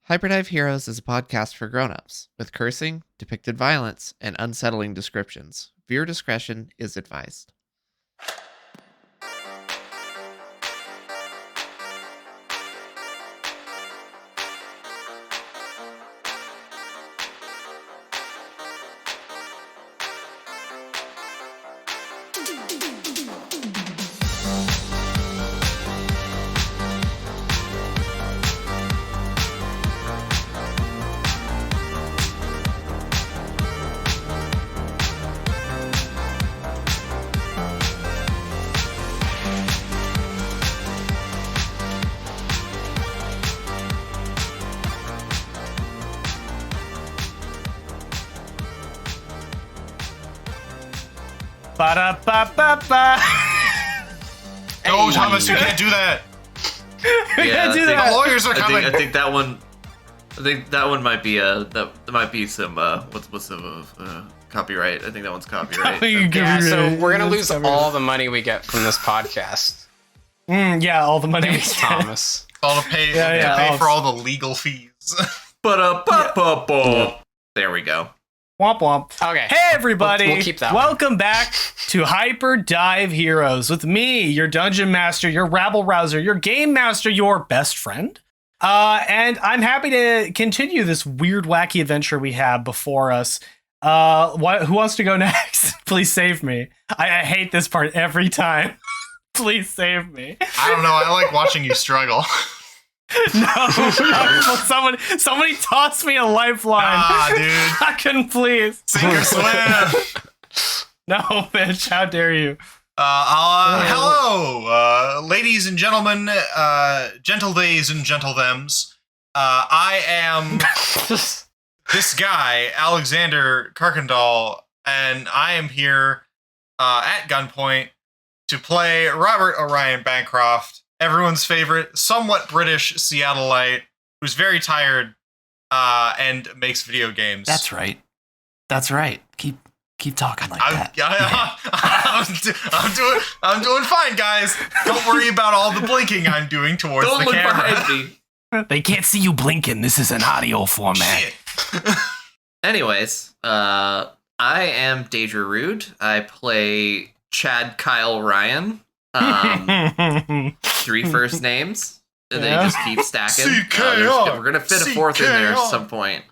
Hyperdive Heroes is a podcast for grown-ups, with cursing, depicted violence, and unsettling descriptions. Viewer discretion is advised. Ba-da-ba-ba-ba. No, Thomas, you can't do that. Yeah, do that. The lawyers are coming. I think that one. I think that one might be that might be some what's some copyright. I think that one's copyright. Yeah, so we're gonna lose all the money we get from this podcast. Yeah, all the money. Thanks, Thomas. All to pay, pay for all the legal fees. There we go. Womp womp. Okay. Hey everybody! We'll keep that Welcome back to Hyperdive Heroes with me, your dungeon master, your rabble rouser, your game master, your best friend. And I'm happy to continue this weird, wacky adventure we have before us. Who wants to go next? Please save me. I hate this part every time. Please save me. I don't know. I like watching you struggle. No, somebody toss me a lifeline. Ah, dude. I couldn't, please. Sink or swim. No, bitch, how dare you? Hello, ladies and gentlemen, gentle days and gentle thems. I am this guy, Alexander Kirkendall, and I am here at gunpoint to play Robert Orion Bancroft, everyone's favorite, somewhat British Seattleite who's very tired and makes video games. That's right. Keep talking like that. I'm doing fine, guys. Don't worry about all the blinking I'm doing towards Don't the look camera. behind me. They can't see you blinking. This is an audio format. Shit. Anyways, I am Daedra Rude. I play Chad Kyle Ryan. 3 first names. And they just keep stacking. We're gonna fit a 4th in there at some point.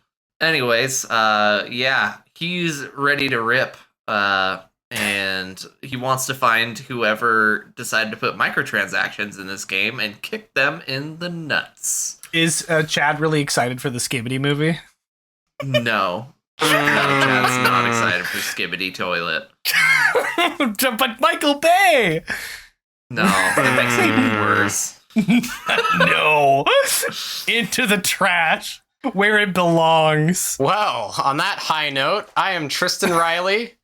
Anyways, yeah, he's ready to rip. And he wants to find whoever decided to put microtransactions in this game and kick them in the nuts. Is Chad really excited for the Skibbity movie? No. Chad's not excited for Skibbity Toilet. But Michael Bay! No, that makes it even worse. No. Into the trash, where it belongs. Well, on that high note, I am Tristan Riley,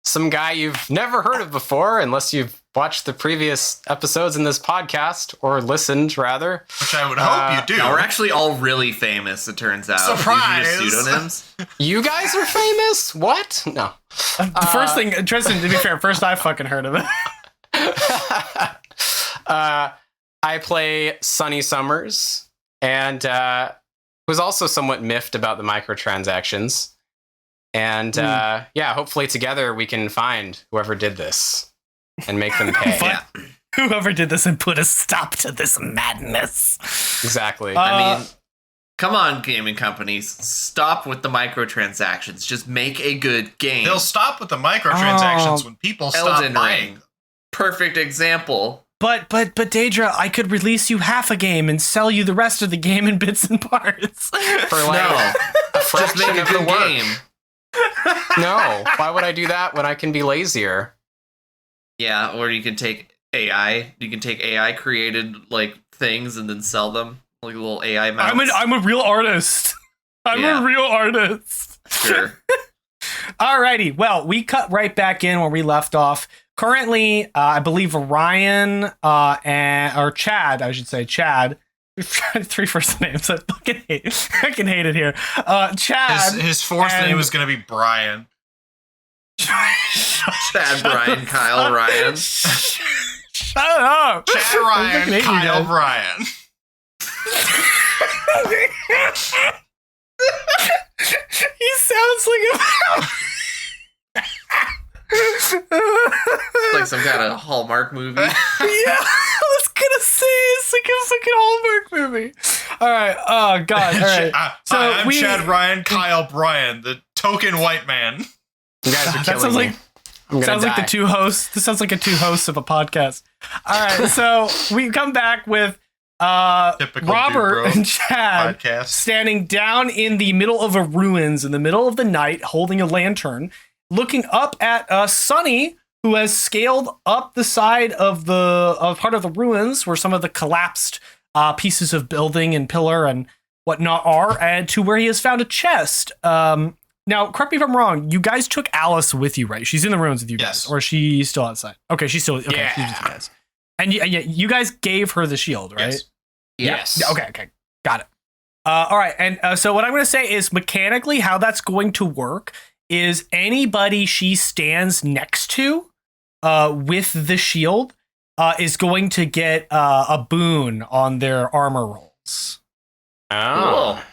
some guy you've never heard of before, unless you've watched the previous episodes in this podcast, or listened, rather. Which I would hope you do. No, we're actually all really famous, it turns out. Surprise! These are just pseudonyms. You guys are famous? What? No. The first thing, Tristan, to be fair, first I fucking heard of it. I play Sunny Summers, and was also somewhat miffed about the microtransactions. And yeah, hopefully together we can find whoever did this and make them pay. Whoever did this and put a stop to this madness. Exactly. I mean, come on, gaming companies. Stop with the microtransactions. Just make a good game. They'll stop with the microtransactions when people stop Elden buying. Ring. Perfect example. But Daedra, I could release you half a game and sell you the rest of the game in bits and parts. For like No. a Just fraction make a of the good work. game. No, why would I do that when I can be lazier? Yeah, or you can take AI. You can take AI created like things and then sell them like little AI mounts. I'm a real artist. I'm a real artist. Sure. Alrighty, well, we cut right back in where we left off. Currently, I believe Ryan or Chad, I should say Chad. 3 first names. I fucking hate it here. Chad. His 4th name is going to be Brian. Chad, Brian, Kyle, Ryan. Shut up. Chad Ryan, Kyle Brian. some kind of Hallmark movie. Yeah, I was gonna say it's like a fucking Hallmark movie. All right. Oh God. All right. I'm Chad Ryan, Kyle Bryan, the token white man. You guys are That killing sounds me. like I'm gonna sounds die. like the two hosts. This sounds like a two hosts of a podcast. All right. So we come back with Typical Robert Dude Bro and Chad podcast. standing down in the middle of a ruins in the middle of the night, holding a lantern, looking up at Sunny, who has scaled up the side of part of the ruins where some of the collapsed pieces of building and pillar and whatnot are, and to where he has found a chest. Now, correct me if I'm wrong. You guys took Alice with you, right? She's in the ruins with you Yes. guys, or is she still outside? Okay, she's still okay. Yeah. She's with you guys, and you guys gave her the shield, right? Yes. Yes. Okay, got it. All right, and so what I'm going to say is mechanically how that's going to work is anybody she stands next to with the shield is going to get a boon on their armor rolls. Oh. Cool.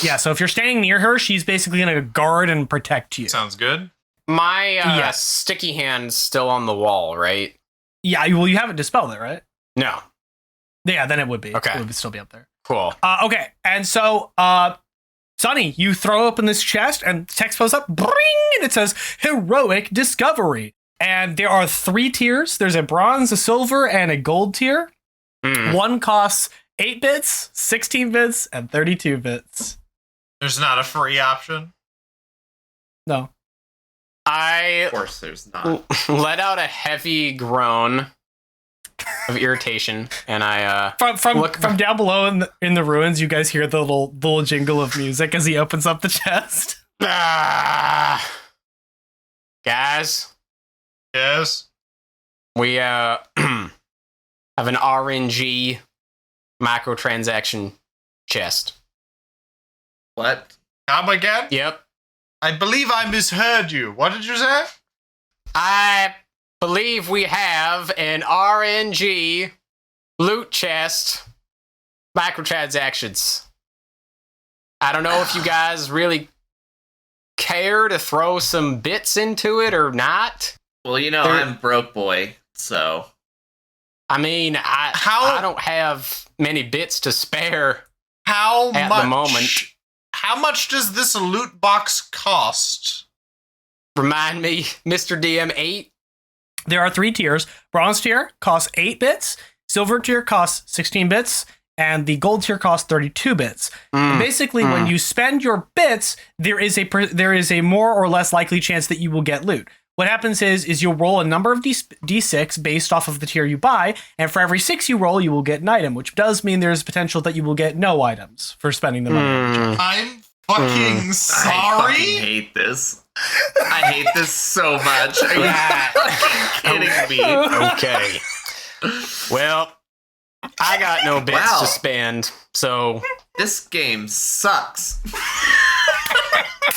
Yeah, so if you're standing near her, she's basically going to guard and protect you. Sounds good. My Yes. sticky hand's still on the wall, right? Yeah, well, you haven't dispelled it, right? No. Yeah, then it would be. Okay. It would still be up there. Cool. Okay, and so, Sonny, you throw open this chest, and text posts up, bring, and it says, Heroic Discovery. And there are 3 tiers. There's a bronze, a silver, and a gold tier. Mm. One costs 8 bits, 16 bits, and 32 bits. There's not a free option. No. I Of course, there's not. let out a heavy groan of irritation, and I From down below in the ruins, you guys hear the little jingle of music as he opens up the chest. guys, Yes. we have an RNG microtransaction chest. What? Come again? Yep. I believe I misheard you. What did you say? I believe we have an RNG loot chest microtransactions. I don't know if you guys really care to throw some bits into it or not. Well, you know, I'm broke boy, so. I mean, I don't have many bits to spare How at much? the moment. How much does this loot box cost? Remind me, Mr. DM 8. There are 3 tiers. Bronze tier costs 8 bits, silver tier costs 16 bits, and the gold tier costs 32 bits. And basically, when you spend your bits, there is a more or less likely chance that you will get loot. What happens is you'll roll a number of D6 based off of the tier you buy, and for every 6 you roll, you will get an item, which does mean there's potential that you will get no items for spending the money. I'm fucking I sorry. fucking hate this. I hate this so much. Are you fucking kidding me? Okay. Well, I got no bits Wow. to spend, so This game sucks.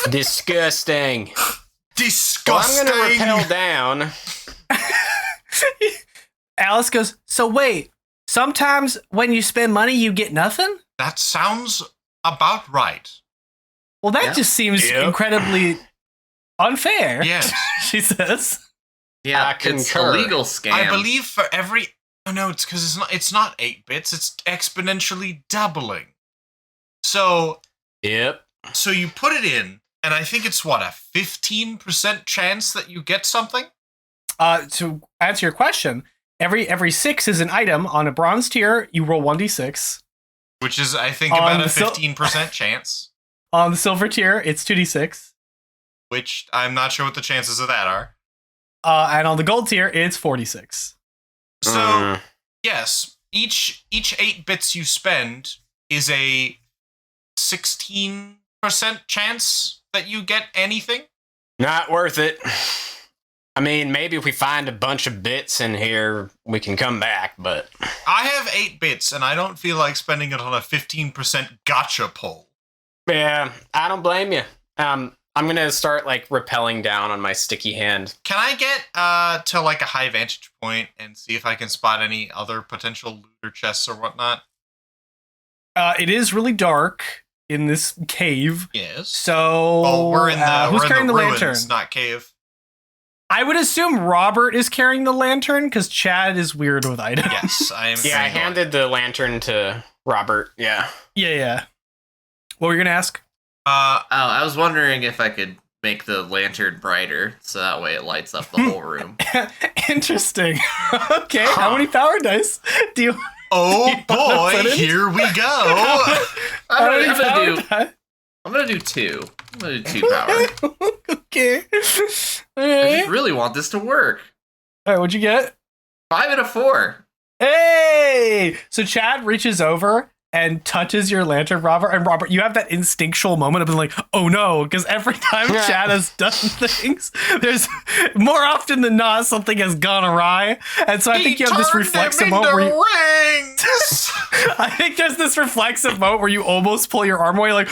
disgusting. Well, Disgusting. I'm gonna rappel down. Alice goes, so wait, sometimes when you spend money, you get nothing? That sounds about right. Well, that Yeah. just seems Yep. incredibly unfair, Yes. she says. Yeah, I it's a concur. legal scam. I believe for every. Oh no, it's because it's not 8 bits. It's exponentially doubling. So Yep. you put it in, and I think it's what, a 15% chance that you get something. To answer your question, every 6 is an item. On a bronze tier, you roll 1d6. Which is, I think, On about a the 15% chance. On the silver tier, it's 2d6. Which I'm not sure what the chances of that are. And on the gold tier, it's 46. So yes, each 8 bits you spend is a 16% chance that you get anything. Not worth it. I mean, maybe if we find a bunch of bits in here, we can come back, but I have 8 bits, and I don't feel like spending it on a 15% gotcha pull. yeah, I don't blame you. I'm gonna start like rappelling down on my sticky hand. Can I get to like a high vantage point and see if I can spot any other potential loot or chests or whatnot? It is really dark in this cave. Yes. So Well, we're in the who's we're in carrying the the ruins, lantern? not cave. I would assume Robert is carrying the lantern because Chad is weird with items. Yes, I am. Yeah, I handed the lantern to Robert. Yeah. Yeah. What were you gonna ask? I was wondering if I could make the lantern brighter so that way it lights up the whole room. Interesting. Okay, how many power dice do you? Oh you wanna put boy, in? here we go. I'm gonna do 2. I'm gonna do 2 power. Okay. All I right. just really want this to work. All right. What'd you get? 5 and a 4. Hey! So Chad reaches over and touches your lantern, Robert. And Robert, you have that instinctual moment of being like, oh no, because every time Chad has done things, there's more often than not, something has gone awry. And so I think you have this reflexive moment where you, I think there's this reflexive moment where you almost pull your arm away, like,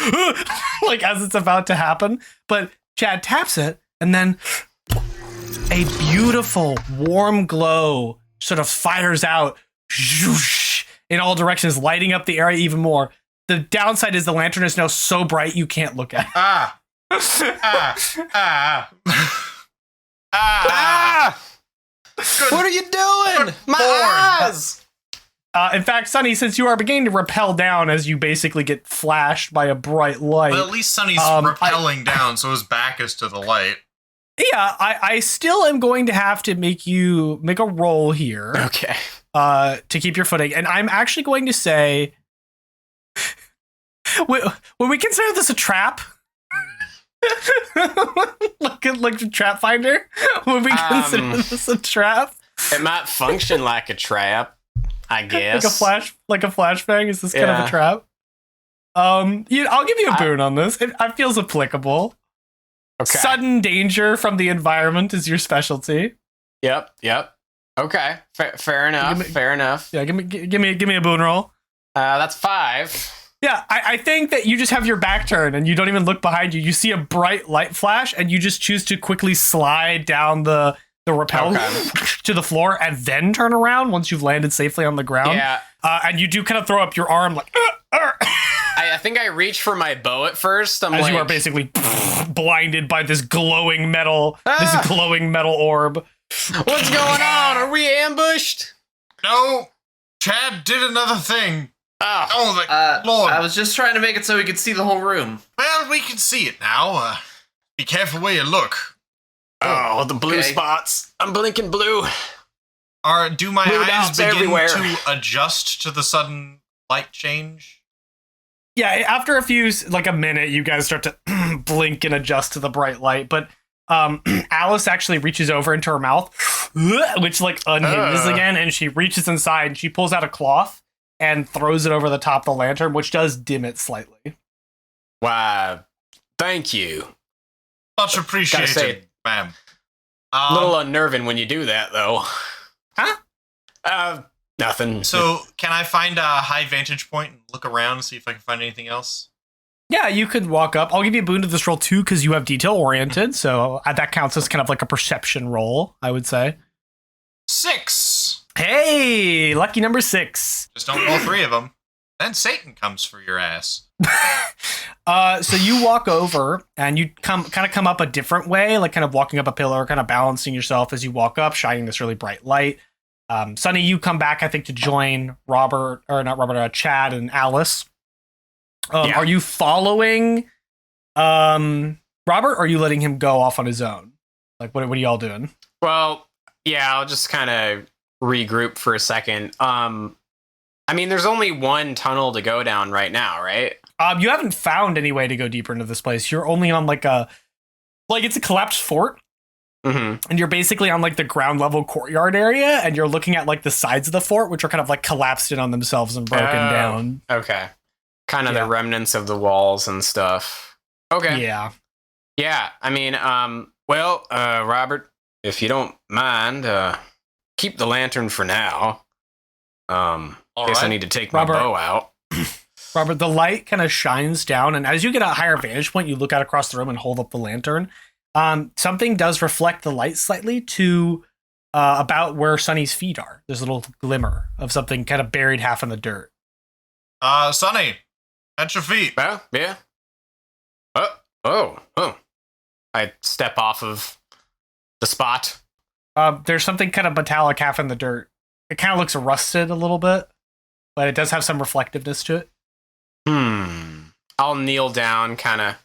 like as it's about to happen. But Chad taps it, and then a beautiful, warm glow sort of fires out in all directions, lighting up the area even more. The downside is the lantern is now so bright you can't look at it. What are you doing? My eyes! In fact, Sunny, since you are beginning to rappel down as you basically get flashed by a bright light. Well, at least Sunny's rappelling down, so his back is to the light. Yeah, I still am going to have to make you make a roll here. Okay. To keep your footing. And I'm actually going to say, when we consider this a trap, like a trap finder, when we consider this a trap, it might function like a trap, I guess. like a flashbang. Is this kind of a trap? I'll give you a boon on this. It feels applicable. Okay. Sudden danger from the environment is your specialty. Yep. Okay, fair enough. Fair enough. Yeah, give me a boon roll. That's 5. Yeah, I think that you just have your back turned and you don't even look behind you. You see a bright light flash and you just choose to quickly slide down the rappel to the floor and then turn around once you've landed safely on the ground. Yeah. And you do kind of throw up your arm like. I think I reach for my bow at first. As you are basically blinded by this glowing metal orb. What's going on? Are we ambushed? No, Chad did another thing. Oh, Lord. I was just trying to make it so we could see the whole room. Well, we can see it now. Be careful where you look. Oh, the blue Okay. spots. I'm blinking blue. Do my Blue eyes dots begin everywhere. to adjust to the sudden light change? Yeah, after a minute, you guys start to blink and adjust to the bright light. But Alice actually reaches over into her mouth, which unhinges again, and she reaches inside and she pulls out a cloth and throws it over the top of the lantern, which does dim it slightly. Why, thank you. Much appreciated, say, ma'am. A little unnerving when you do that, though. Huh? Nothing. So, can I find a high vantage point and look around and see if I can find anything else? Yeah, you could walk up. I'll give you a boon to this roll too because you have detail oriented, so that counts as kind of like a perception roll, I would say. 6. Hey, lucky number 6. Just don't roll 3 of them. Then Satan comes for your ass. So you walk over and you come up a different way, like kind of walking up a pillar, kind of balancing yourself as you walk up, shining this really bright light. Sunny, you come back, I think, to join Chad and Alice. Are you following Robert, or are you letting him go off on his own? Like, what are y'all doing? Well, yeah, I'll just kind of regroup for a second. I mean, there's only one tunnel to go down right now, right? You haven't found any way to go deeper into this place. You're only on it's a collapsed fort. Mm-hmm. And you're basically on the ground level courtyard area, and you're looking at the sides of the fort, which are kind of collapsed in on themselves and broken down. Okay. Kind of the remnants of the walls and stuff. Okay. Yeah. Yeah. I mean, Robert, if you don't mind, keep the lantern for now. Guess I need to take my bow out. Robert, the light kind of shines down, and as you get a higher vantage point, you look out across the room and hold up the lantern. Something does reflect the light slightly to about where Sunny's feet are. There's a little glimmer of something kind of buried half in the dirt. Sunny, at your feet. Well, yeah. Oh. I step off of the spot. There's something kind of metallic half in the dirt. It kind of looks rusted a little bit, but it does have some reflectiveness to it. I'll kneel down kind of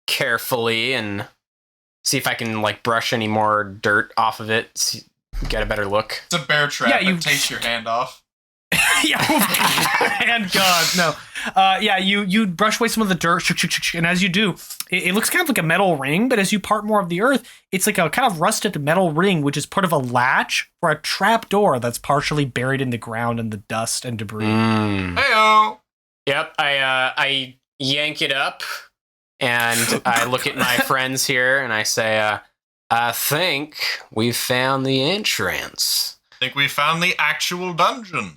carefully and see if I can like brush any more dirt off of it, get a better look. It's a bear trap. Yeah, you takes your hand off. Yeah, and God, no. Yeah, you brush away some of the dirt, and as you do, it looks kind of like a metal ring, but as you part more of the earth, it's like a kind of rusted metal ring, which is part of a latch for a trap door that's partially buried in the ground in the dust and debris. Heyo! Yep, I yank it up, and I look at my friends here, and I say, I think we found the entrance. I think we found the actual dungeon.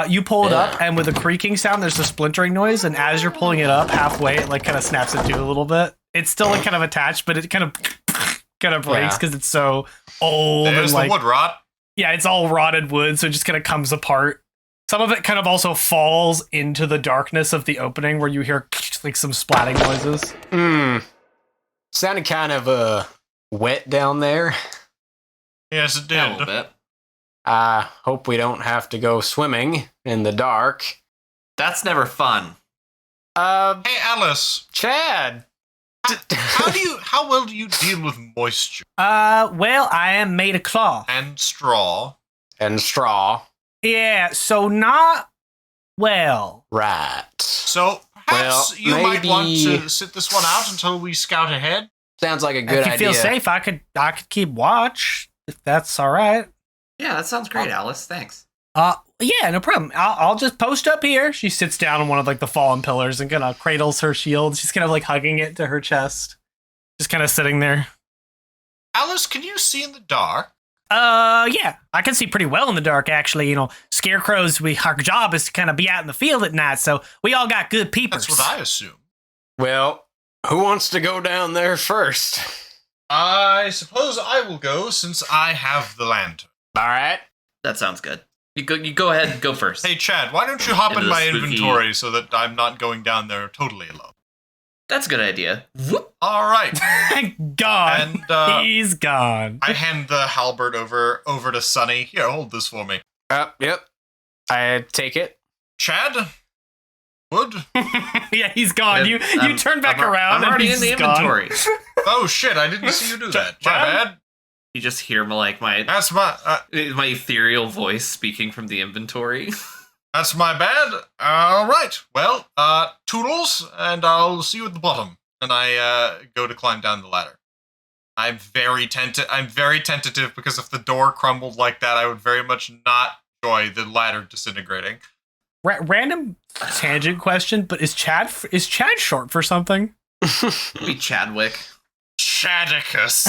You pull it up, and with a creaking sound, there's a splintering noise, and as you're pulling it up halfway, it like kind of snaps into a little bit. It's still like kind of attached, but it kind of breaks because it's so old. There's and like the wood rot. Yeah, it's all rotted wood, so it just kind of comes apart. Some of it kind of also falls into the darkness of the opening, where you hear like some splatting noises. Sounded kind of wet down there. Yes, it did. A little bit. Hope we don't have to go swimming in the dark. That's never fun. Hey, Alice. Chad. How well do you deal with moisture Well, I am made of cloth. and straw? And straw. Yeah, so not well. Right. So perhaps you might want to sit this one out until we scout ahead. Sounds like a good If you idea. feel safe, I could keep watch, if that's all right. Yeah, that sounds great, Alice. Thanks. Yeah, no problem. I'll just post up here. She sits down on one of like the fallen pillars and kind of cradles her shield. She's kind of like hugging it to her chest, just kind of sitting there. Alice, can you see in the dark? Yeah, I can see pretty well in the dark, actually. You know, scarecrows, our job is to kind of be out in the field at night, so we all got good peepers. That's what I assume. Well, who wants to go down there first? I suppose I will go since I have the lantern. All right. That sounds good. You go ahead and go first. Hey, Chad, why don't you hop Into in the my spooky- inventory so that I'm not going down there totally alone? That's a good idea. Whoop. All right. Thank God. And He's gone. I hand the halberd over to Sunny. Here, hold this for me. Yep. I take it. Chad? Wood? Yeah, he's gone. You turn back around I'm and already he's in the gone. inventory. Oh, shit, I didn't see you do that. My bad. You just hear my That's my ethereal voice speaking from the inventory. that's my bad. All right. Well, toodles, and I'll see you at the bottom. And I go to climb down the ladder. I'm very tentative because if the door crumbled like that, I would very much not enjoy the ladder disintegrating. Random tangent question, but is Chad short for something? Be Chadwick. Chadicus.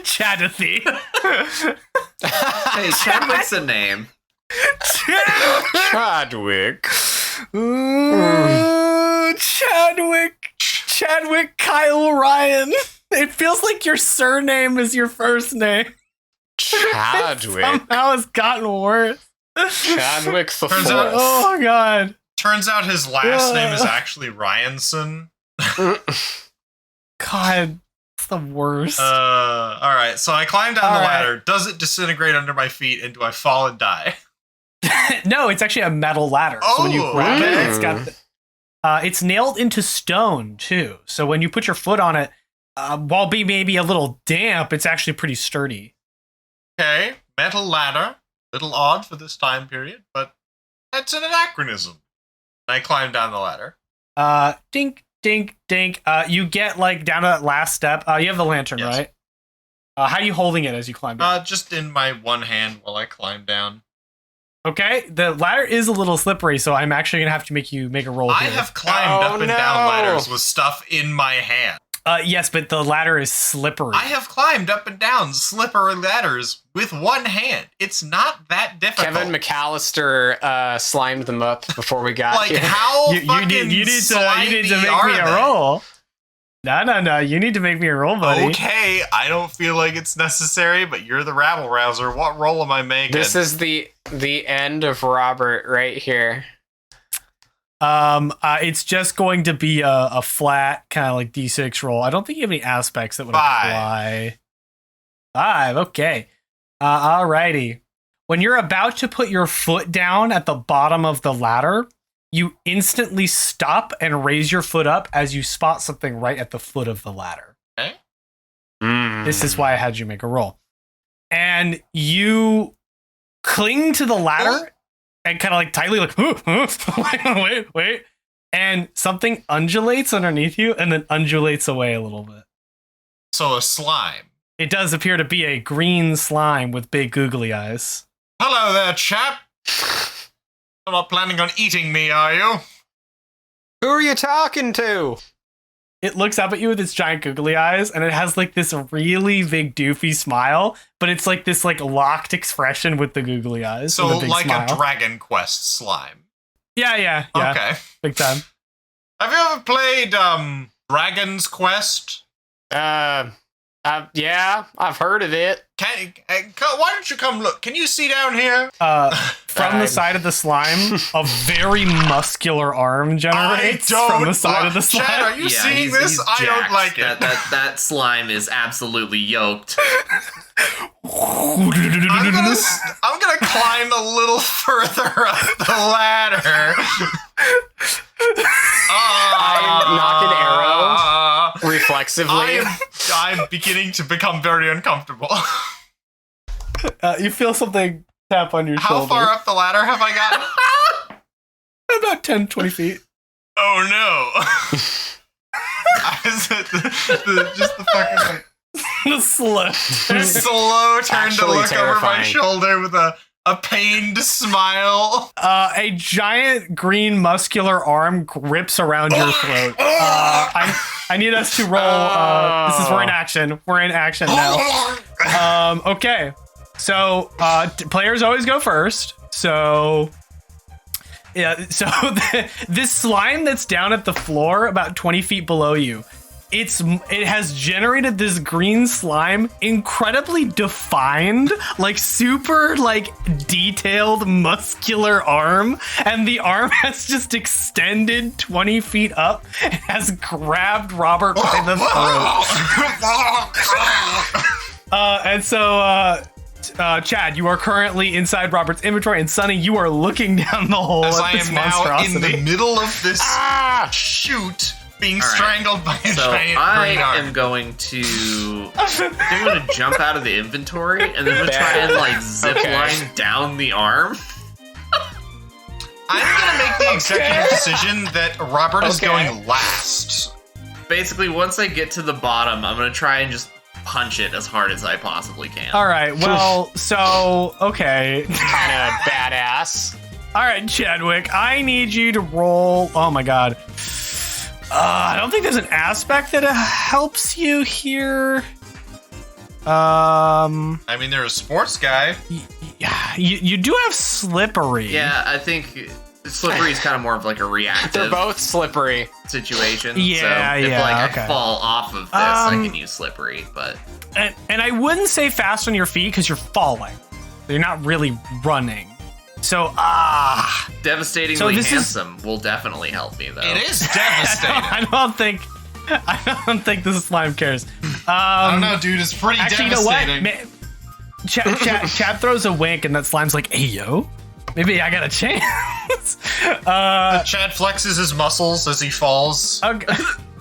Chadathy. Hey, Chadwick's a name. Chadwick. Chadwick Kyle Ryan. It feels like your surname is your first name. Chadwick. Somehow it's gotten worse. Chadwick the Turns Fourth. out- Oh God. Turns out his last name is actually Ryanson. God, it's the worst. All right, so I climb down All the right. ladder. Does it disintegrate under my feet, and do I fall and die? No, it's actually a metal ladder. So when you grab it, okay. it's got it's nailed into stone too. So when you put your foot on it, while being maybe a little damp, it's actually pretty sturdy. Okay, metal ladder. Little odd for this time period, but that's an anachronism. I climb down the ladder. Dink, dink, dink. You get like down to that last step. You have the lantern, Yes. right? How are you holding it as you climb down? Just in my one hand while I climb down. Okay, the ladder is a little slippery, so I'm actually gonna have to make you make a roll. I here. have climbed up and no. down ladders with stuff in my hand. Yes, but the ladder is slippery. I have climbed up and down slippery ladders with one hand. It's not that difficult. Kevin McAllister slimed them up before we got like here. how you fucking need to slimy make are me a they? roll. No. You need to make me a roll, buddy. Okay, I don't feel like it's necessary, but you're the rabble rouser. What roll am I making? This is the end of Robert right here. It's just going to be a flat kind of like D6 roll. I don't think you have any aspects that would apply. 5. Okay. Alrighty. When you're about to put your foot down at the bottom of the ladder, you instantly stop and raise your foot up as you spot something right at the foot of the ladder. Okay. This is why I had you make a roll. And you cling to the ladder and kind of like tightly like, wait. And something undulates underneath you and then undulates away a little bit. So a slime. It does appear to be a green slime with big googly eyes. Hello there, chap. You're not planning on eating me, are you? Who are you talking to? It looks up at you with its giant googly eyes, and it has like this really big doofy smile, but it's like this like locked expression with the googly eyes. So and the big like smile. a Dragon Quest slime. Yeah. Okay. Big time. Have you ever played Dragon's Quest? Yeah, I've heard of it. Why don't you come look? Can you see down here? From the side of the slime, a very muscular arm generates from the side of the slime. Chad, are you seeing this? He's I don't jacked. like it. That slime is absolutely yoked. I'm gonna climb a little further up the ladder. I knock an arrow reflexively. I'm beginning to become very uncomfortable. You feel something tap on your shoulder. How far up the ladder have I gotten? About 10, 20 feet. Oh no. Just the fucking like, The slow turn to Actually look over my terrifying. shoulder with a pained smile. A giant green muscular arm grips around your throat. I need us to roll. We're in action. We're in action now. Okay. So players always go first. So yeah. So this slime that's down at the floor, about 20 feet below you, it has generated this green slime, incredibly defined, like super like detailed muscular arm, and the arm has just extended 20 feet up and has grabbed Robert by the throat. And so Chad, you are currently inside Robert's inventory, and Sonny, you are looking down the hole As at I this am now monstrosity. in the middle of this chute, being strangled by a So giant I green arm. am going to I'm going to jump out of the inventory and then I'm going to try and like zip line down the arm. I'm going to make the executive decision that Robert is going last. Basically, once I get to the bottom, I'm going to try and just punch it as hard as I possibly can. All right, well, so, okay. Kind of badass. All right, Chadwick, I need you to roll. Oh my god. I don't think there's an aspect that helps you here. I mean, they're a sports guy. You do have slippery. Yeah, I think slippery is kind of more of like a They're reactive both slippery. situation. Yeah, so if yeah, like okay. I fall off of this, I can use slippery, but And I wouldn't say fast on your feet because you're falling. You're not really running. So, devastatingly So this is- handsome will definitely help me though. It is devastating. I don't think this slime cares. I don't know, dude. It's pretty Actually, you know what? devastating. Chad throws a wink, and that slime's like, "Hey, yo, maybe I got a chance." Chad flexes his muscles as he falls. Okay.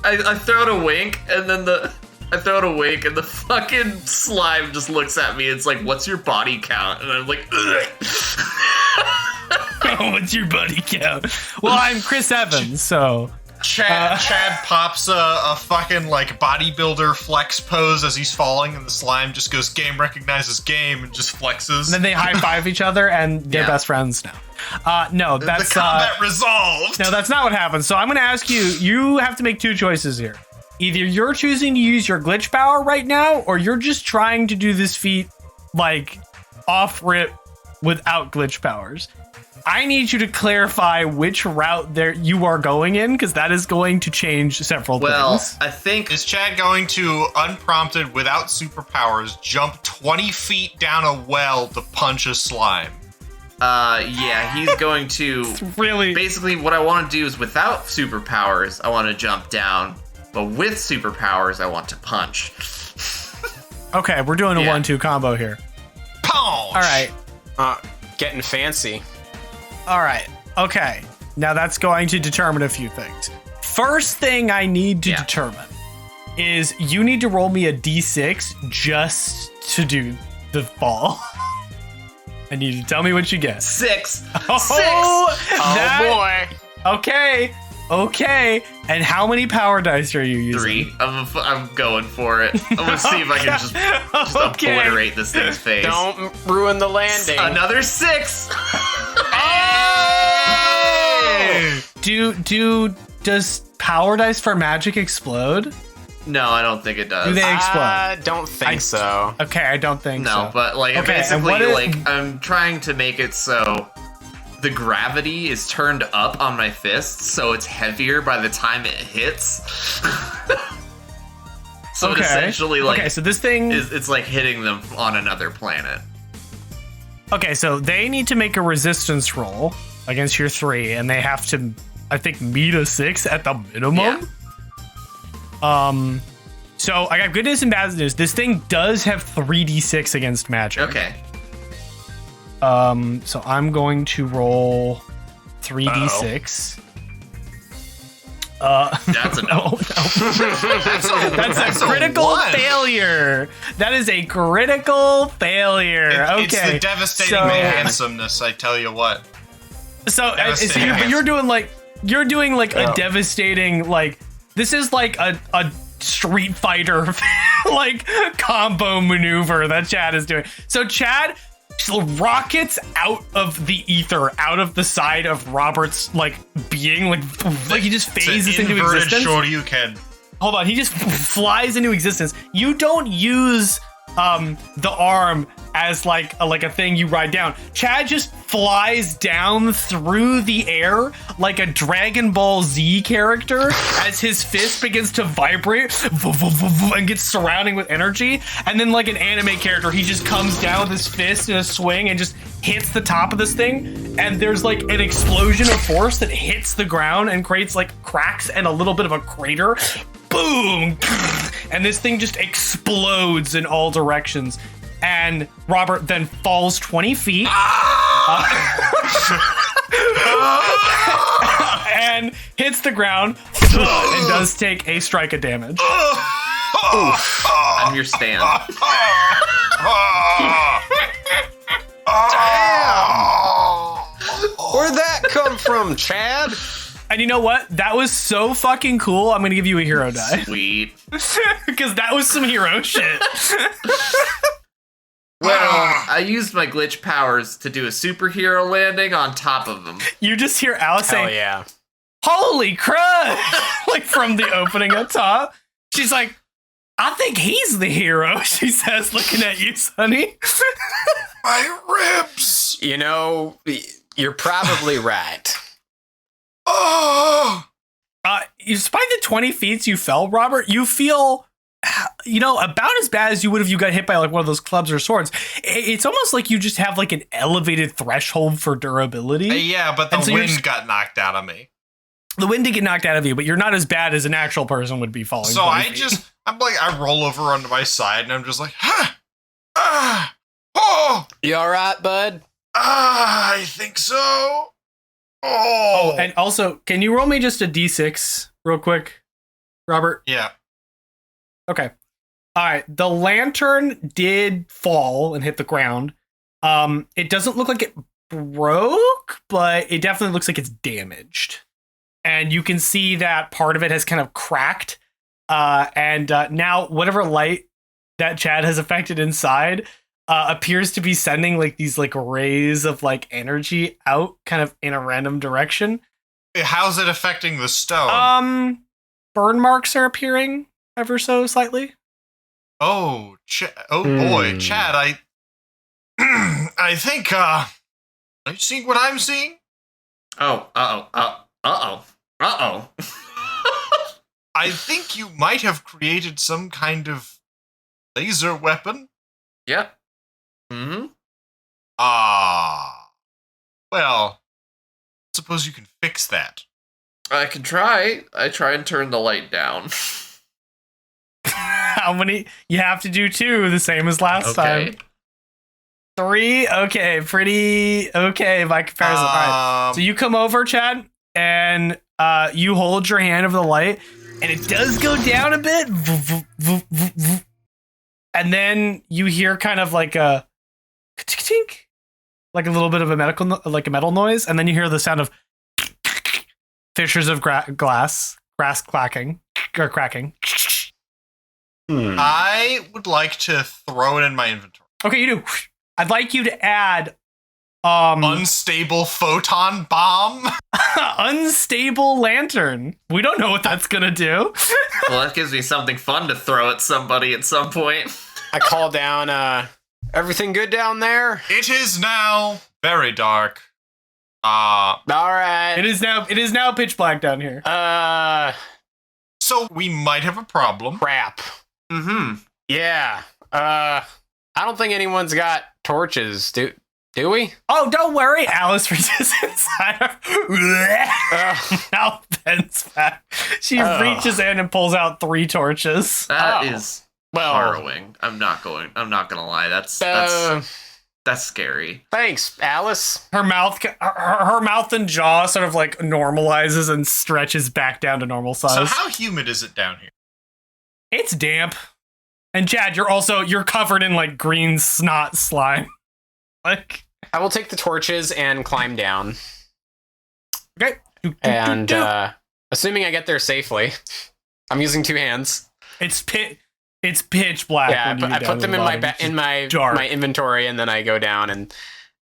I throw it a wink, and then I throw it a wink, and the fucking slime just looks at me. It's like, "What's your body count?" And I'm like, "Ugh." What's your buddy count? Well, I'm Chris Evans, so Chad pops a fucking like bodybuilder flex pose as he's falling, and the slime just goes game recognizes game and just flexes. and then they high five each other, and they're Yeah. best friends now. No, that's the combat resolved. no, that's not what happens. So I'm going to ask you. You have to make two choices here. Either you're choosing to use your glitch power right now, or you're just trying to do this feat like off rip without glitch powers. I need you to clarify which route there you are going in, because that is going to change several well, things. I think Is Chad going to, unprompted, without superpowers, jump 20 feet down a well to punch a slime? Yeah, he's going to Really? basically what I want to do is without superpowers, I want to jump down, but with superpowers, I want to punch. Okay, we're doing a Yeah. 1-2 combo here. Punch! All right. Getting fancy. All right. Okay. Now that's going to determine a few things. First thing I need to Yeah. determine is you need to roll me a d6 just to do the fall. I need you to tell me what you get. 6. Oh, Oh boy. Okay. Okay. And how many power dice are you using? 3. I'm going for it. I'm gonna see if I can just Okay. obliterate this thing's face. Don't ruin the landing. Another 6. Does power dice for magic explode? No, I don't think it does. Do they explode? Don't think so. Okay, I don't think so. No, but like Okay, and basically, what is- like I'm trying to make it so the gravity is turned up on my fists, so it's heavier by the time it hits. So it essentially, like, okay, so this thing. it's like hitting them on another planet. Okay, so they need to make a resistance roll against your 3, and they have to, I think, meet a 6 at the minimum. Yeah. So I got good news and bad news. This thing does have 3d6 against magic. Okay. So I'm going to roll 3d6. That's a no. That's a critical one. failure. That is a critical failure. Okay. It's the devastating so- handsomeness, I tell you what. So Devastating. you're doing like a devastating, like, this is like a Street Fighter like combo maneuver that Chad is doing. So Chad rockets out of the ether, out of the side of Robert's like being, like he just phases into inverted existence. Shoryuken. Hold on, he just flies into existence. You don't use the arm as like a thing you ride down. Chad just flies down through the air like a Dragon Ball Z character as his fist begins to vibrate and gets surrounding with energy. And then like an anime character, he just comes down with his fist in a swing and just hits the top of this thing. And there's like an explosion of force that hits the ground and creates like cracks and a little bit of a crater. Boom! And this thing just explodes in all directions. And Robert then falls 20 feet. And hits the ground and does take a strike of damage. I'm your stand. Where'd that come from, Chad? And you know what? That was so fucking cool. I'm going to give you a hero die. Sweet. Because that was some hero shit. Well, I used my glitch powers to do a superhero landing on top of them. You just hear Alice Hell saying, yeah. "Holy crud!" Like from the opening up top. She's like, "I think he's the hero," she says, looking at you, Sonny. My ribs! You know, you're probably right. Oh! Despite the 20 feet you fell, Robert, you feel, about as bad as you would if you got hit by like one of those clubs or swords. It's almost like you just have like an elevated threshold for durability. Yeah, but the And so you're wind just- got knocked out of me. The wind did get knocked out of you, but you're not as bad as an actual person would be falling. So 20 feet. I roll over onto my side and I'm just like, oh, You all right, bud? I think so. Oh, and also, can you roll me just a d6 real quick, Robert? Yeah. Okay. All right. The lantern did fall and hit the ground. It doesn't look like it broke, but it definitely looks like it's damaged. And you can see that part of it has kind of cracked. And now whatever light that Chad has affected inside appears to be sending like these like rays of like energy out kind of in a random direction. How's it affecting the stone? Burn marks are appearing ever so slightly. Oh, boy, Chad, I think, are you seeing what I'm seeing? Oh, uh-oh. I think you might have created some kind of laser weapon. Yep. Mm-hmm. Well, suppose you can fix that. I can try. I try and turn the light down. How many? You have to do 2, the same as last time. 3? Okay, pretty okay by comparison. All right. So you come over, Chad, and you hold your hand over the light, and it does go down a bit. And then you hear kind of like a tink, like a little bit of a metal noise, and then you hear the sound of fissures of grass cracking. I would like to throw it in my inventory. Okay, you do. I'd like you to add unstable photon bomb. Unstable lantern. We don't know what that's gonna do. Well, that gives me something fun to throw at somebody at some point. I call down, everything good down there? It is now very dark. All right. It is now pitch black down here. So we might have a problem. Crap. Mm-hmm. Yeah. I don't think anyone's got torches. Do we? Oh, don't worry. Alice reaches inside her. Now bends back. She reaches in and pulls out 3 torches. That is harrowing. I'm not gonna lie. That's scary. Thanks, Alice. Her mouth and jaw sort of like normalizes and stretches back down to normal size. So how humid is it down here? It's damp. And Chad, you're covered in like green snot slime. Like, I will take the torches and climb down. Okay. And assuming I get there safely, I'm using 2 hands. It's pitch black. Yeah, I put them in my inventory, and then I go down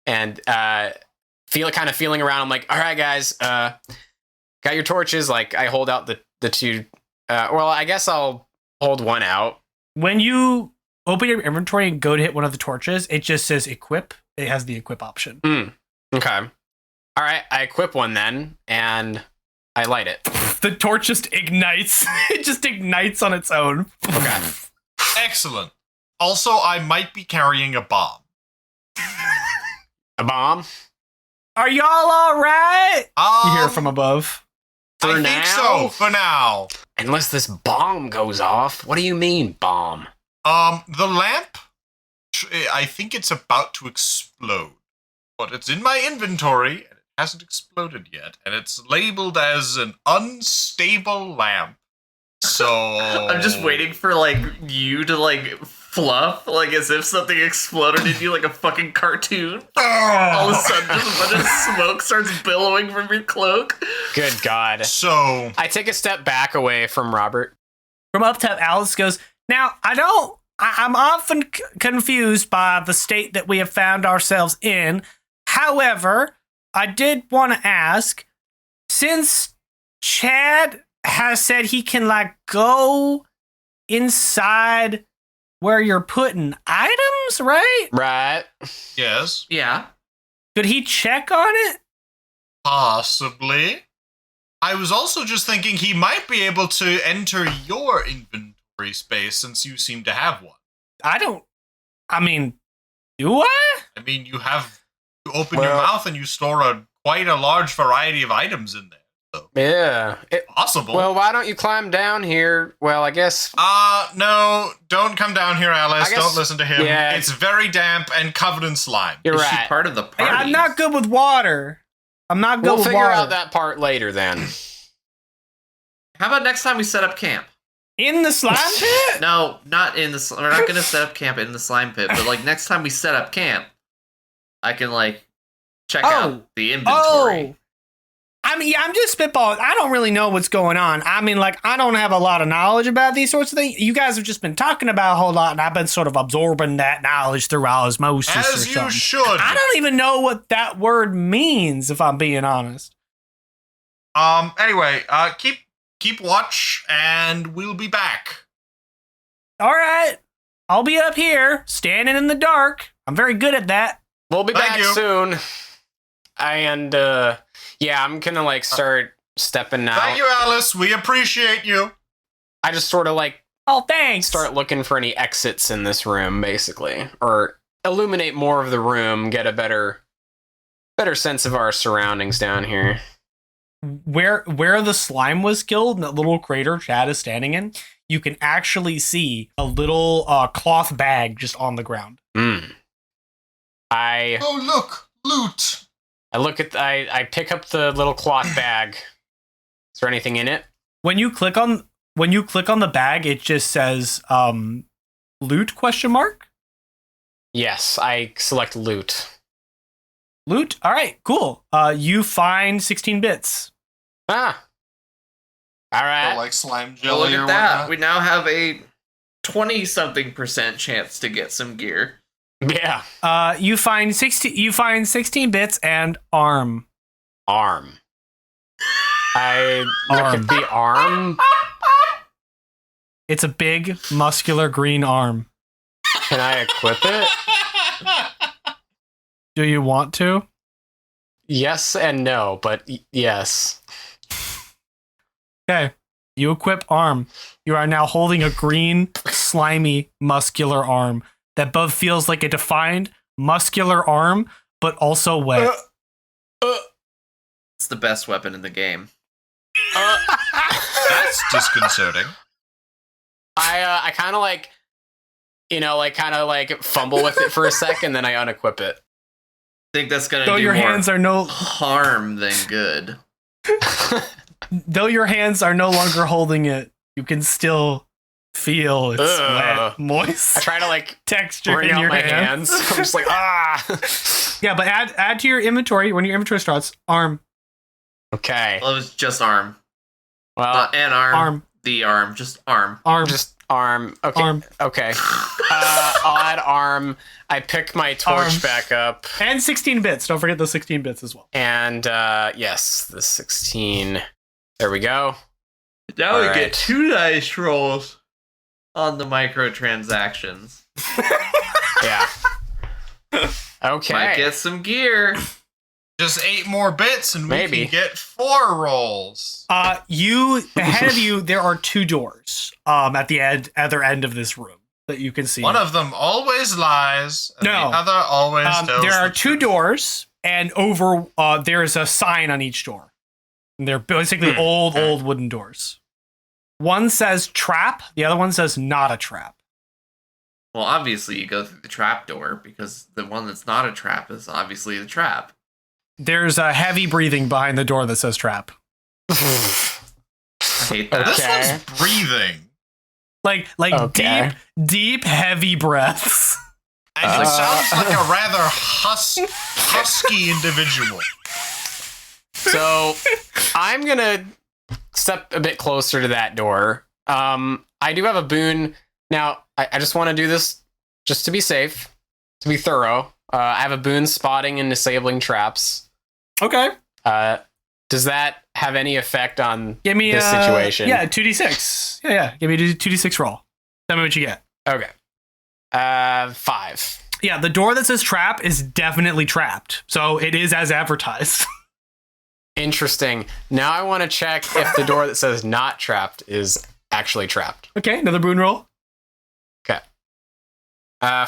and feeling around. I'm like, all right, guys, got your torches. Like, I hold out the 2. Well, I guess I'll hold 1 out. When you open your inventory and go to hit one of the torches, it just says equip. It has the equip option. Okay. All right, I equip one then, and I light it. The torch just ignites. It just ignites on its own. Okay. Excellent. Also, I might be carrying a bomb. A bomb? Are y'all all right? You hear from above. I think so, for now. Unless this bomb goes off. What do you mean, bomb? The lamp, I think it's about to explode. But it's in my inventory, and it hasn't exploded yet. And it's labeled as an unstable lamp. So... I'm just waiting for, like, you to, like, fluff, like, as if something exploded in you like a fucking cartoon. All of a sudden, just a bunch of smoke starts billowing from your cloak. Good God. So... I take a step back away from Robert. From up top, Alice goes, now, I'm often confused by the state that we have found ourselves in. However, I did want to ask, since Chad has said he can, like, go inside where you're putting items, right? Right. Yes. Yeah. Could he check on it? Possibly. I was also just thinking he might be able to enter your inventory space since you seem to have one. Do I? I mean, you open your mouth and you store quite a large variety of items in there. So. Yeah. Possible. Well, why don't you climb down here? Well, I guess... No, don't come down here, Alice. Don't listen to him. Yeah. It's very damp and covered in slime. You're Is right. she part of the party? I'm not good with water. We'll figure out that part later then. How about next time we set up camp? In the slime pit? No, not in the... We're not going to set up camp in the slime pit, but, like, next time we set up camp, I can, like, check out the inventory. I'm just spitballing. I don't really know what's going on. I mean, like, I don't have a lot of knowledge about these sorts of things. You guys have just been talking about a whole lot, and I've been sort of absorbing that knowledge through osmosis or As you something. should. I don't even know what that word means, if I'm being honest. Anyway, keep watch, and we'll be back. All right. I'll be up here, standing in the dark. I'm very good at that. We'll be Thank back you. soon. And, yeah, I'm gonna, like, start stepping out. Thank you, Alice. We appreciate you. I just sort of, like, Oh, thanks. start looking for any exits in this room, basically. Or illuminate more of the room, get a better better sense of our surroundings down here. Where the slime was killed, and that little crater Chad is standing in, you can actually see a little cloth bag just on the ground. Oh, look, loot. I pick up the little cloth bag. Is there anything in it? When you click on the bag, it just says loot ? Yes, I select loot. Loot? All right, cool. You find 16 bits. Ah. All right. Like slime Well, look jelly or at that. whatnot. We now have a 20-something% chance to get some gear. Yeah. You find 16 bits and arm. Arm. I look at the arm. It's a big, muscular green arm. Can I equip it? Do you want to? Yes and no, but yes. Okay. You equip arm. You are now holding a green, slimy, muscular arm that both feels like a defined, muscular arm, but also wet. It's the best weapon in the game. That's disconcerting. I kind of like, fumble with it for a second, then I unequip it. I think that's gonna Though do your more hands are no harm than good. Though your hands are no longer holding it, you can still feel its wet, moist. I try to texture bring in out your my hands. hands. I'm just like, ah. Yeah, but add to your inventory when your inventory starts. Arm. Okay. Well, it was just arm. Well, Not an arm. Arm. The arm. Just arm. Arm. just arm. Okay. Arm. Okay. I'll add arm. I pick my torch Arm. back up. And 16 bits. Don't forget those 16 bits as well. And yes, the 16. There we go. Now All we right. get 2 dice rolls on the microtransactions. Yeah. Okay. Might get some gear. Just 8 more bits and we Maybe. can get 4 rolls. Ahead of you, there are 2 doors at the other end of this room that you can see. One of them always lies, and No. the other always tells there are the 2 truth. doors, and over there's a sign on each door. And they're basically old wooden doors. One says trap, the other one says not a trap. Well, obviously you go through the trap door because the one that's not a trap is obviously the trap. There's a heavy breathing behind the door that says trap. I hate that. This Okay. one's breathing. Like Okay. deep, heavy breaths. And it sounds like a rather husky individual. So I'm gonna step a bit closer to that door. I do have a boon. Now, I just want to do this just to be safe, to be thorough. I have a boon spotting and disabling traps. Okay. Does that have any effect on Give me this situation? Yeah, 2d6. Yeah. Give me a 2d6 roll. Tell me what you get. Okay. 5. Yeah, the door that says trap is definitely trapped. So it is as advertised. Interesting. Now I want to check if the door that says not trapped is actually trapped. Okay, another boon roll. Okay.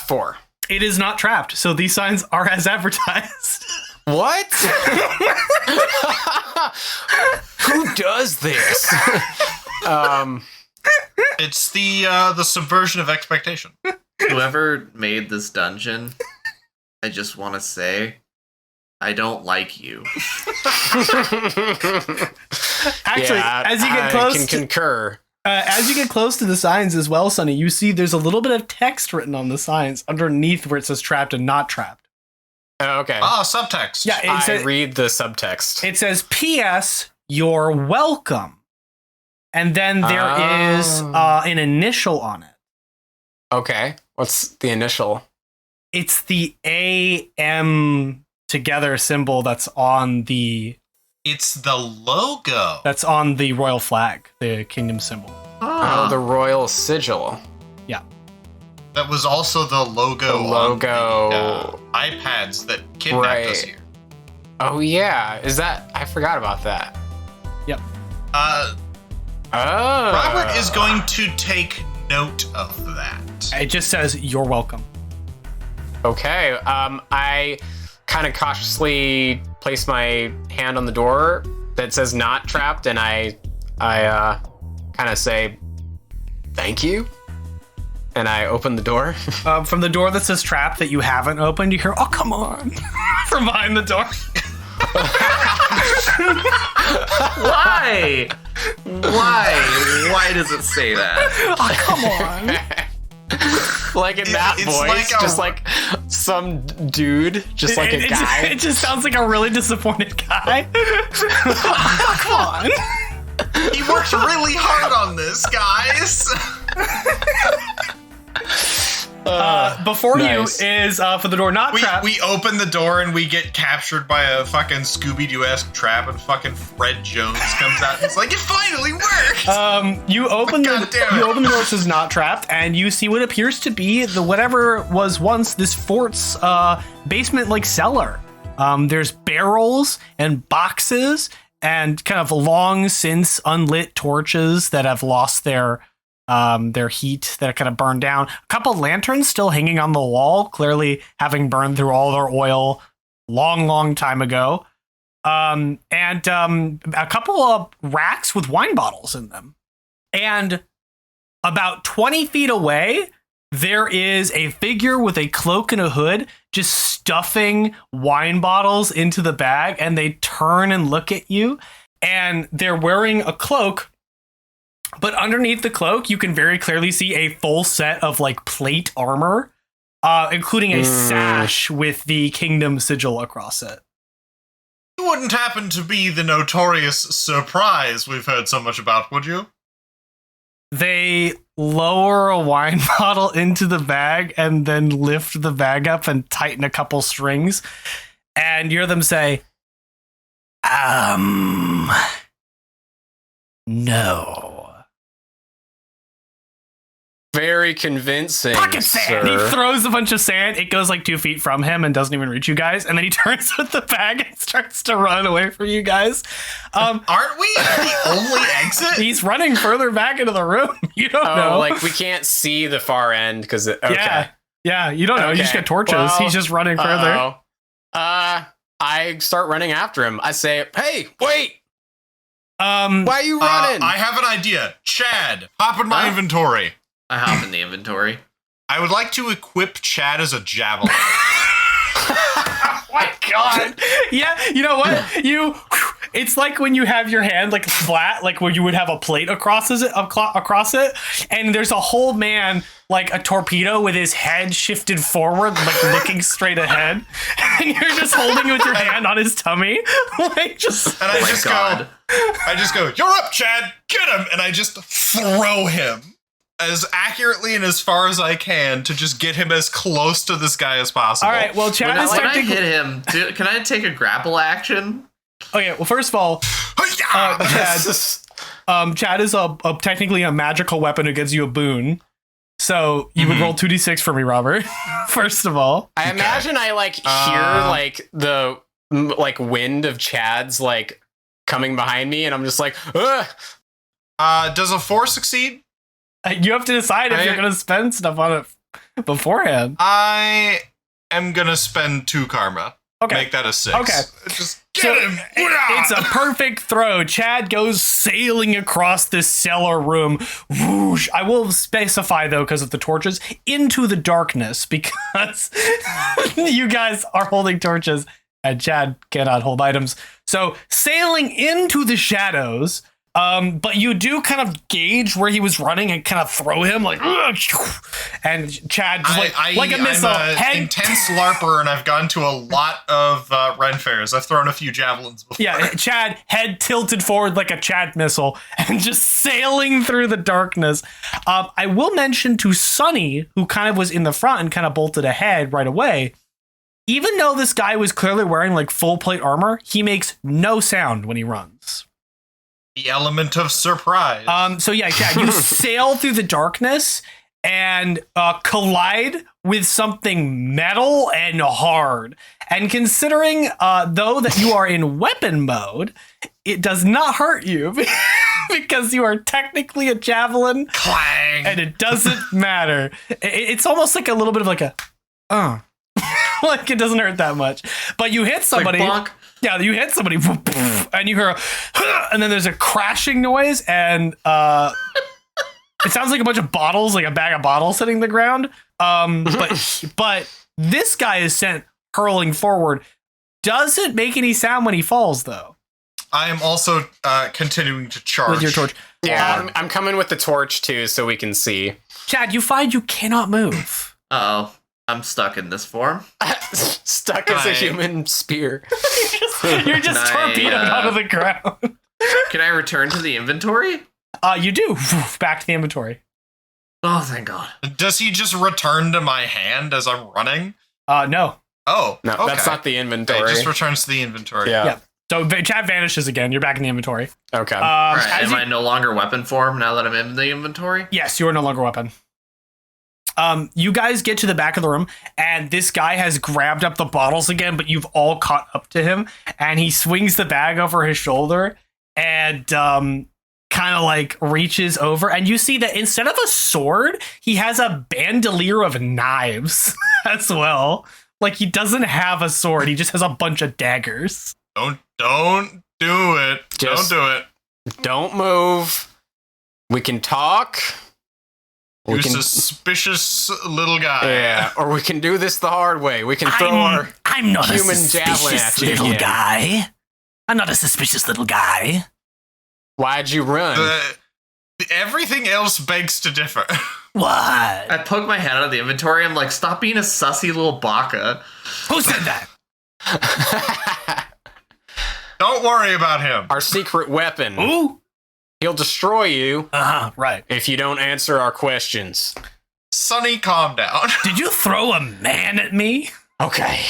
4. It is not trapped, so these signs are as advertised. What? Who does this? It's the subversion of expectation. Whoever made this dungeon, I just want to say, I don't like you. Actually, Yeah, as you get I close, can concur. as you get close to the signs as well, Sonny, you see there's a little bit of text written on the signs underneath where it says trapped and not trapped. Oh, okay. Subtext. Yeah, I read the subtext. it says P.S. You're welcome, and then there is an initial on it. Okay. What's the initial? It's the AM together symbol that's on the It's the logo. royal flag, the kingdom symbol. Oh, the royal sigil. That was also the logo, The logo. on the iPads that kidnapped Right. us here. Oh yeah, is that? I forgot about that. Uh, Oh. Robert is going to take note of that. It just says you're welcome. Okay. I kind of cautiously place my hand on the door that says not trapped, and I kind of say, thank you. And I open the door. From the door that says trap that you haven't opened, you hear, oh, come on, from behind the door. Why? Why does it say that? Oh, come on. Like in that it's voice, like just like some dude, just like a guy. It just sounds like a really disappointed guy. Come on. He worked really hard on this, guys. Before nice. you is for the door not trapped. We open the door and we get captured by a fucking Scooby-Doo-esque trap, and fucking Fred Jones comes out and he's like, it finally worked! You open God damn it. the door that says not trapped, and you see what appears to be the whatever was once this fort's basement like cellar. There's barrels and boxes and kind of long since unlit torches that have lost their heat, that are kind of burned down. A couple lanterns still hanging on the wall, clearly having burned through all their oil long time ago. And a couple of racks with wine bottles in them. And about 20 feet away, there is a figure with a cloak and a hood just stuffing wine bottles into the bag, and they turn and look at you, and they're wearing a cloak. But underneath the cloak, you can very clearly see a full set of like plate armor, including a sash with the kingdom sigil across it. You wouldn't happen to be the notorious Surprise we've heard so much about, would you? They lower a wine bottle into the bag and then lift the bag up and tighten a couple strings. And you hear them say, no. Very convincing. Pocket sand. Sir. He throws a bunch of sand. It goes like 2 feet from him and doesn't even reach you guys. And then he turns with the bag and starts to run away from you guys. Aren't we the only exit? He's running further back into the room. You don't know. Like we can't see the far end because okay. Yeah, you don't know. You just get torches. Well, He's just running further. I start running after him. I say, hey, wait. Why are you running? I have an idea. Chad, hop in my inventory. I hop in the inventory. I would like to equip Chad as a javelin. Oh my god. Yeah, you know what? It's like when you have your hand like flat, like where you would have a plate across it, and there's a whole man like a torpedo with his head shifted forward, like looking straight ahead, and you're just holding with your hand on his tummy, like just. And I just go, you're up, Chad, get him, and I just throw him as accurately and as far as I can to just get him as close to this guy as possible. All right, well, Chad is when I hit him, can I take a grapple action? Okay, well, first of all, Chad is technically a magical weapon who gives you a boon. So you would roll 2d6 for me, Robert. First of all, I imagine I like hear like the like wind of Chad's like coming behind me, and I'm just like, ugh. Does a 4 succeed? You have to decide if you're going to spend stuff on it beforehand. I am going to spend 2 karma. Okay. Make that a 6. Okay. Just get him. It's a perfect throw. Chad goes sailing across this cellar room. Whoosh. I will specify, though, because of the torches, into the darkness, because you guys are holding torches and Chad cannot hold items. So sailing into the shadows. But you do kind of gauge where he was running and kind of throw him like, and Chad just like a missile. I'm an intense LARPer, and I've gone to a lot of Ren fairs. I've thrown a few javelins before. Yeah, Chad head tilted forward like a Chad missile and just sailing through the darkness. I will mention to Sonny, who kind of was in the front and kind of bolted ahead right away. Even though this guy was clearly wearing like full plate armor, he makes no sound when he runs. The element of surprise. So yeah, Chad, you sail through the darkness and collide with something metal and hard. And considering, though, that you are in weapon mode, it does not hurt you because you are technically a javelin. Clang! And it doesn't matter. It's almost like a little bit of like a, Like, it doesn't hurt that much. But you hit somebody. Like, bonk. Yeah, you hit somebody, and you hear and then there's a crashing noise, and it sounds like a bunch of bottles, like a bag of bottles hitting the ground. But this guy is sent hurling forward. Doesn't make any sound when he falls, though. I am also continuing to charge with your torch. Yeah, I'm coming with the torch too, so we can see. Chad, you find you cannot move. Uh-oh. I'm stuck in this form. Stuck as a human spear. You're just torpedoed out of the ground. Can I return to the inventory? You do. Back to the inventory. Oh, thank God. Does he just return to my hand as I'm running? No. Oh, no, okay. that's not the inventory. It just returns to the inventory. Yeah. So Chad vanishes again. You're back in the inventory. Okay. Right. Am I no longer weapon form now that I'm in the inventory? Yes, you are no longer weapon. You guys get to the back of the room, and this guy has grabbed up the bottles again, but you've all caught up to him, and he swings the bag over his shoulder and kind of like reaches over, and you see that instead of a sword, he has a bandolier of knives as well. Like, he doesn't have a sword, he just has a bunch of daggers. Don't do it. Don't do it. Don't move. We can talk. You suspicious little guy. Yeah, or we can do this the hard way. We can throw I'm not a human javelin suspicious at you little again. guy. I'm not a suspicious little guy. Why'd you run? Everything else begs to differ. What? I poke my head out of the inventory. I'm like, stop being a sussy little baka. Who said that? Don't worry about him. Our secret weapon. Who? He'll destroy you Right. if you don't answer our questions. Sonny, calm down. Did you throw a man at me? Okay.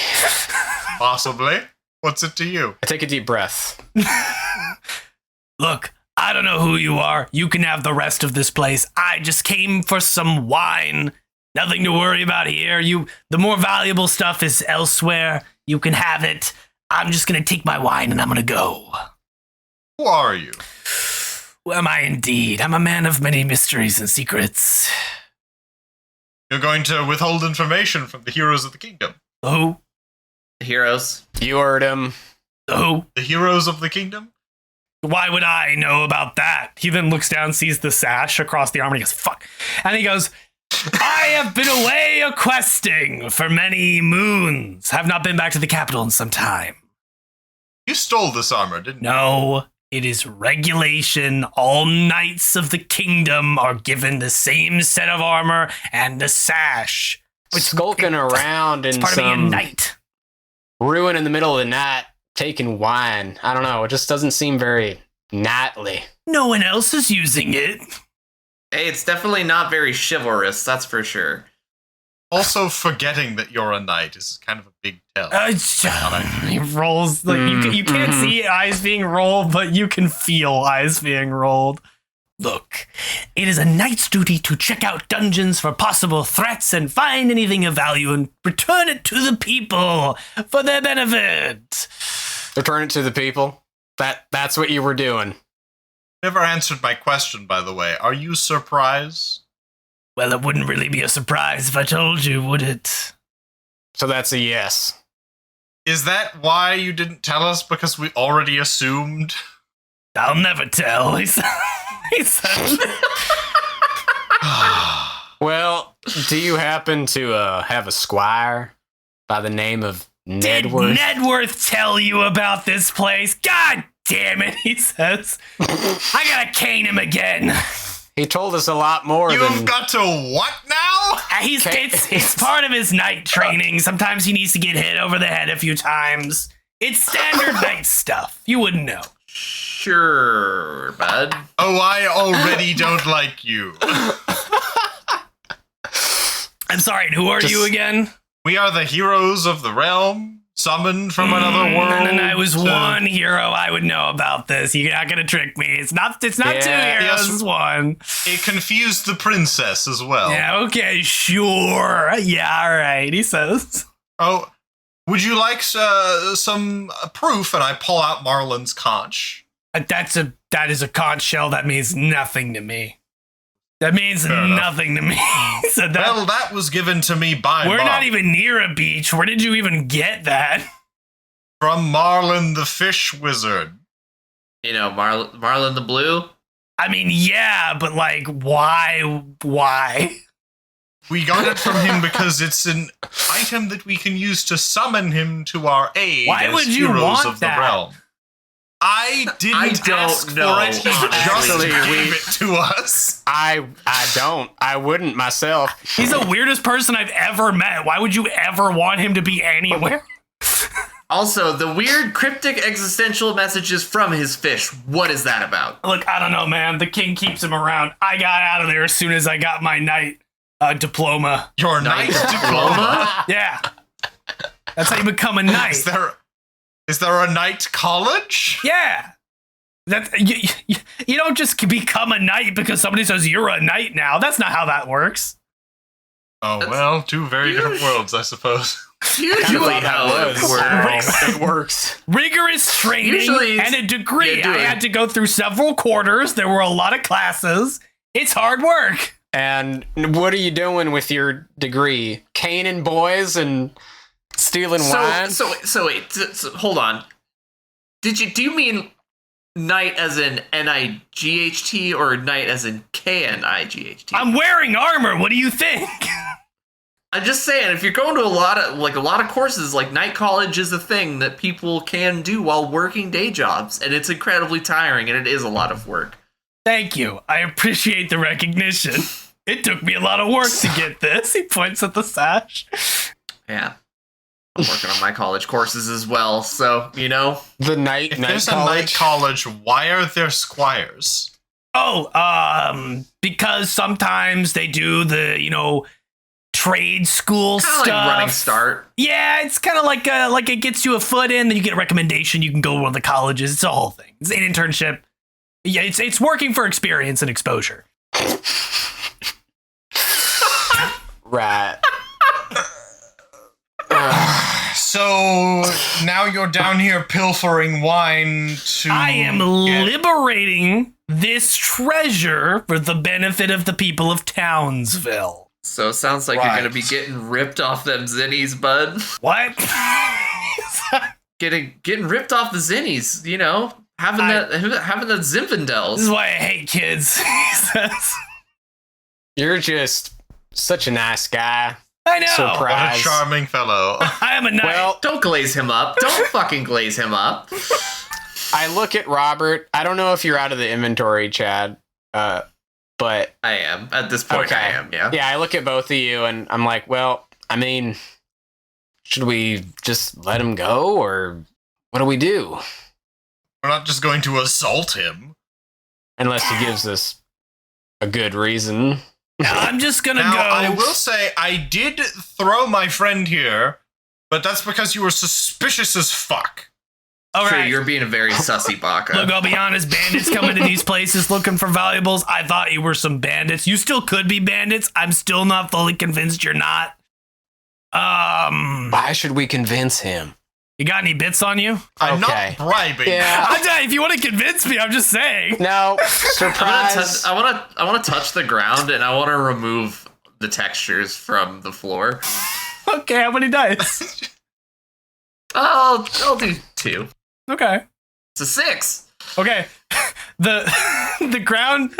Possibly. What's it to you? I take a deep breath. Look, I don't know who you are. You can have the rest of this place. I just came for some wine. Nothing to worry about here. The more valuable stuff is elsewhere. You can have it. I'm just gonna take my wine and I'm gonna go. Who are you? Who am I indeed? I'm a man of many mysteries and secrets. You're going to withhold information from the heroes of the kingdom. Who? Heroes. You heard him. Who? The heroes of the kingdom? Why would I know about that? He then looks down, sees the sash across the arm, and he goes, fuck. And he goes, I have been away a-questing for many moons. Have not been back to the capital in some time. You stole this armor, didn't you? No, it is regulation. All knights of the kingdom are given the same set of armor and the sash. Skulking around in It's part of being a some knight. ruin in the middle of the night, taking wine. I don't know. It just doesn't seem very knightly. No one else is using it. Hey, it's definitely not very chivalrous, that's for sure. Also, forgetting that you're a knight is kind of a big tell. He rolls. Like, you can't see eyes being rolled, but you can feel eyes being rolled. Look, it is a knight's duty to check out dungeons for possible threats and find anything of value and return it to the people for their benefit. Return it to the people. That's what you were doing. Never answered my question, by the way. Are you surprised? Well, it wouldn't really be a surprise if I told you, would it? So that's a yes. Is that why you didn't tell us? Because we already assumed? I'll never tell, he said. Well, do you happen to have a squire by the name of Did Nedworth? Nedworth tell you about this place? God damn it, he says. I gotta cane him again. He told us a lot more than... You've got to what now? It's part of his night training. Sometimes he needs to get hit over the head a few times. It's standard night stuff. You wouldn't know. Sure, bud. Oh, I already don't like you. I'm sorry, and who are you again? We are the heroes of the realm, summoned from another world. And I was one hero. I would know about this. You're not gonna trick me. It's not two heroes. Yes. It's one. It confused the princess as well. Yeah. Okay. Sure. Yeah. All right. He says. Oh, would you like some proof? And I pull out Marlin's conch. That is a conch shell. That means nothing to me. That means nothing to me. So Well, that was given to me by we're Mom. not even near a beach. Where did you even get that? From Marlin the Fish Wizard. You know, Marlin the Blue. I mean, yeah, but like, why? Why? We got it from him because it's an item that we can use to summon him to our aid Why as would you heroes want of that? the realm. I didn't don't ask know, for it. He just honestly. gave it to us. I don't. I wouldn't myself. He's the weirdest person I've ever met. Why would you ever want him to be anywhere? Also, the weird cryptic existential messages from his fish. What is that about? Look, I don't know, man. The king keeps him around. I got out of there as soon as I got my knight diploma. Your knight diploma? Yeah. That's how you become a knight. Is there a knight college? Yeah. You don't just become a knight because somebody says you're a knight now. That's not how that works. Oh, well, two very different worlds, I suppose. Usually how it works. It works. Rigorous training Usually and a degree. yeah, I had to go through several quarters. There were a lot of classes. It's hard work. And what are you doing with your degree? Caning boys and stealing wine? So wait, hold on. Do you mean knight as in N-I-G-H-T or knight as in K-N-I-G-H-T? I'm wearing armor. What do you think? I'm just saying, if you're going to a lot of courses, like night college is a thing that people can do while working day jobs, and it's incredibly tiring, and it is a lot of work. Thank you. I appreciate the recognition. It took me a lot of work to get this. He points at the sash. Yeah. I'm working on my college courses as well, so, you know. The night If there's a night college, why are there squires? Oh, because sometimes they do the, trade school Kind of stuff. like running start. Yeah, it's kind of like it gets you a foot in, then you get a recommendation, you can go to one of the colleges. It's a whole thing. It's an internship. Yeah, it's working for experience and exposure. Right. So now you're down here pilfering wine to... I am liberating this treasure for the benefit of the people of Townsville. So it sounds like you're going to be getting ripped off them zinnies, bud. What? Getting ripped off the zinnies, having the Zinfandels. This is why I hate kids, he says. You're just such a nice guy. I know. What a Surprise. charming fellow. I am a knight. Well, Don't glaze him up. Don't fucking glaze him up. I look at Robert. I don't know if you're out of the inventory, Chad, but I am. At this point, okay. I am, yeah. Yeah, I look at both of you and I'm like, well, I mean, should we just let him go or what do we do? We're not just going to assault him. Unless he gives us a good reason. I'm just gonna Now, go. I will say, I did throw my friend here, but that's because you were suspicious as fuck. All True, right. you're being a very sussy baka. Look, I'll be honest, bandits come into these places looking for valuables. I thought you were some bandits. You still could be bandits. I'm still not fully convinced you're not. Why should we convince him? You got any bits on you? I'm Okay. not bribing. Yeah. I'm telling you, if you want to convince me, I'm just saying. No, surprise. I want to touch the ground and I want to remove the textures from the floor. Okay, how many dice? I'll do 2. Okay. It's a 6. Okay. The ground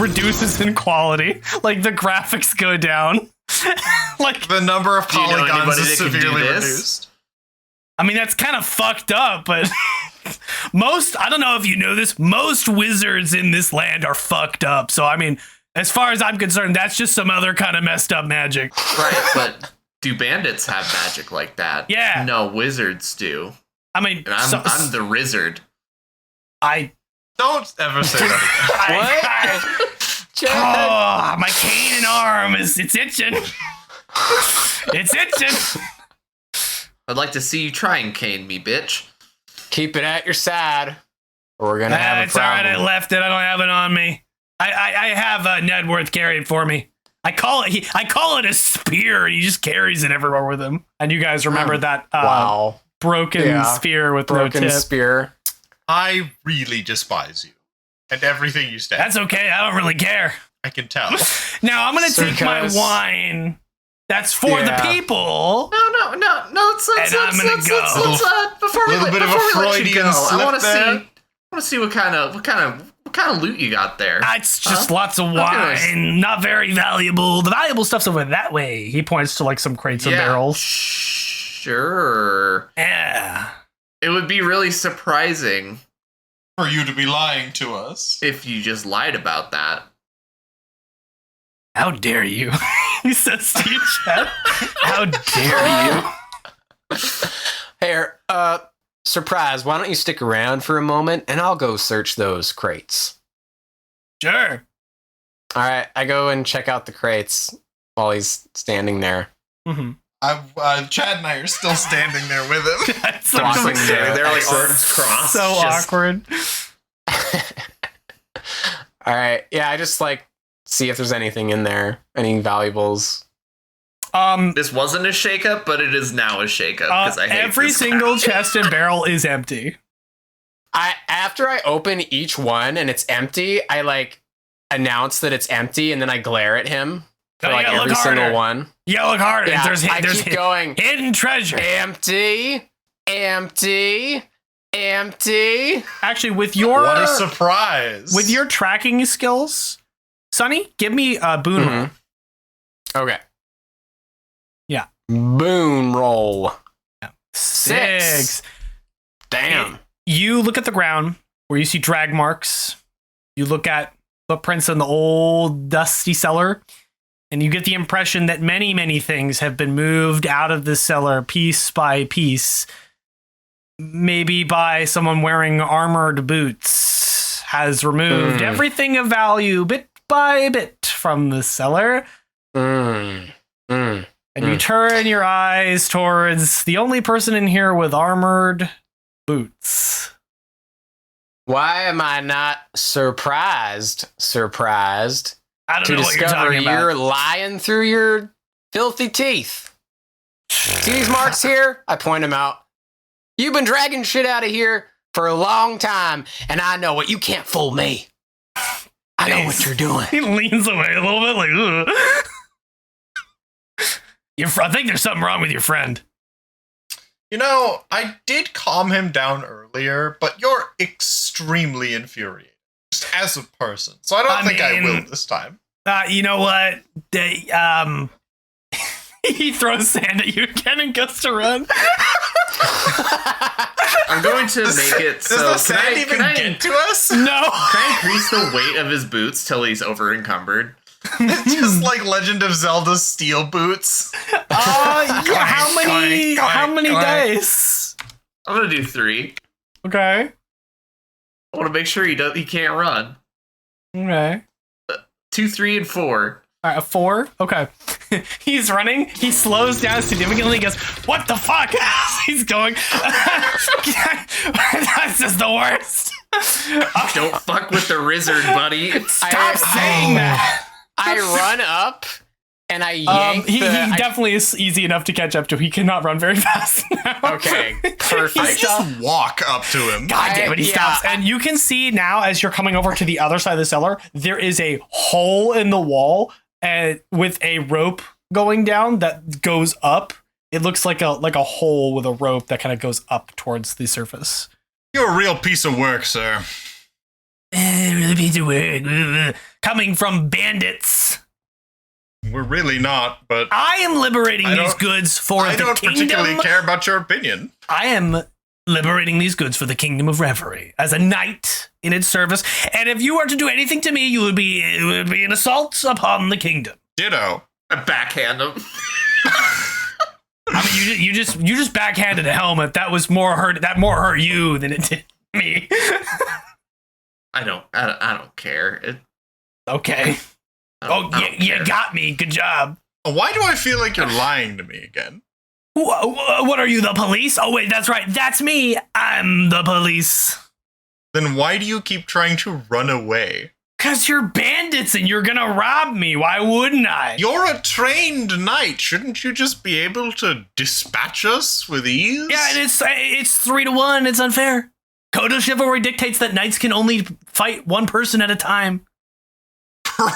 reduces in quality. Like the graphics go down. Like The number of you know polygons anybody is that can do severely this? reduced. I mean, that's kind of fucked up, but I don't know if you know this, most wizards in this land are fucked up. So, I mean, as far as I'm concerned, that's just some other kind of messed up magic. Right, but do bandits have magic like that? Yeah. No, wizards do. I mean, And I'm the wizard. I Don't ever say that again. oh, my cane and arm it's itching. It's itching. I'd like to see you try and cane me, bitch. Keep it at your side, or we're gonna have a It's all right. problem. I left it. I don't have it on me. I have Nedworth carry it for me. I call it a spear. He just carries it everywhere with him. And you guys remember that Wow. broken spear with Broken no tip. spear. I really despise you and everything you stand. That's okay. I don't really care. I can tell. Now I'm gonna take my wine. That's for the people. No. Let's I'm gonna go. Before we Little bit of a let you Freudian go, slip I want there. to see what kind of loot you got there. It's just lots of wine, not very valuable. The valuable stuff's over that way. He points to like some crates and barrels. Sure. Yeah. It would be really surprising For you to be lying to us. if you just lied about that. How dare you? He says to you, Chad. How dare you? Here, surprise, why don't you stick around for a moment and I'll go search those crates. Sure. All right, I go and check out the crates while he's standing there. Mm-hmm. Chad and I are still standing there with him. That's Blocking They're like exit. arms crossed. so just- awkward. All right, yeah, I just like see if there's anything in there, any valuables. This wasn't a shakeup, but it is now a shakeup because I hate every this single crowd. chest and barrel is empty. After I open each one and it's empty, I like announce that it's empty and then I glare at him for Oh, you like gotta every look single harder. one. Yeah, look harder. Yeah, There's I keep going. hidden treasure. Empty, empty, empty. Actually, with your What a surprise. with your tracking skills, Sonny, give me a boon roll. Okay. Yeah. Boon roll. 6. Damn. You look at the ground where you see drag marks. You look at footprints in the old dusty cellar, and you get the impression that many, many things have been moved out of the cellar piece by piece. Maybe by someone wearing armored boots has removed everything of value bit by bit from the cellar. And you turn your eyes towards the only person in here with armored boots. Why am I not surprised I don't to know what you're discover talking about. you're lying through your filthy teeth? See these marks here? I point them out. You've been dragging shit out of here for a long time, and I know it. You can't fool me. I know what you're doing. He leans away a little bit like, ugh. I think there's something wrong with your friend. You know, I did calm him down earlier, but you're extremely infuriating. Just as a person. So I don't think I will this time. You know what? He throws sand at you again and goes to run. I'm going to make it so. Does the sand even can I get to us? No. Can I increase the weight of his boots till he's over encumbered? It's just like Legend of Zelda steel boots. How many Clank. dice? I'm gonna do 3. Okay. I want to make sure he can't run. Okay. 2, 3, and 4. All right, a 4. Okay. He's running. He slows down significantly. He goes, "What the fuck?" He's going. This is the worst. Don't fuck with the wizard, buddy. Stop saying that. I run up and I yank He the... definitely is easy enough to catch up to. He cannot run very fast now. Okay, I perfect. just walk up to him. God damn it, he stops. And you can see now as you're coming over to the other side of the cellar, there is a hole in the wall with a rope going down that goes up. It looks like a hole with a rope that kind of goes up towards the surface. You're a real piece of work, sir. Really piece of work. Coming from bandits. We're really not, but I am liberating I these don't- goods for I the don't kingdom. particularly care about your opinion. I am liberating these goods for the kingdom of Reverie as a knight in its service. And if you were to do anything to me, it would be an assault upon the kingdom. Ditto. I backhand him. I mean, you just backhanded a helmet. That was more hurt you than it did me. I don't care. Okay. I don't You care. got me. Good job. Why do I feel like you're lying to me again? What are you, the police? Oh, wait, that's right. That's me. I'm the police. Then why do you keep trying to run away? Because you're bandits and you're going to rob me. Why wouldn't I? You're a trained knight. Shouldn't you just be able to dispatch us with ease? Yeah, and it's 3-1. It's unfair. Code of Chivalry dictates that knights can only fight one person at a time.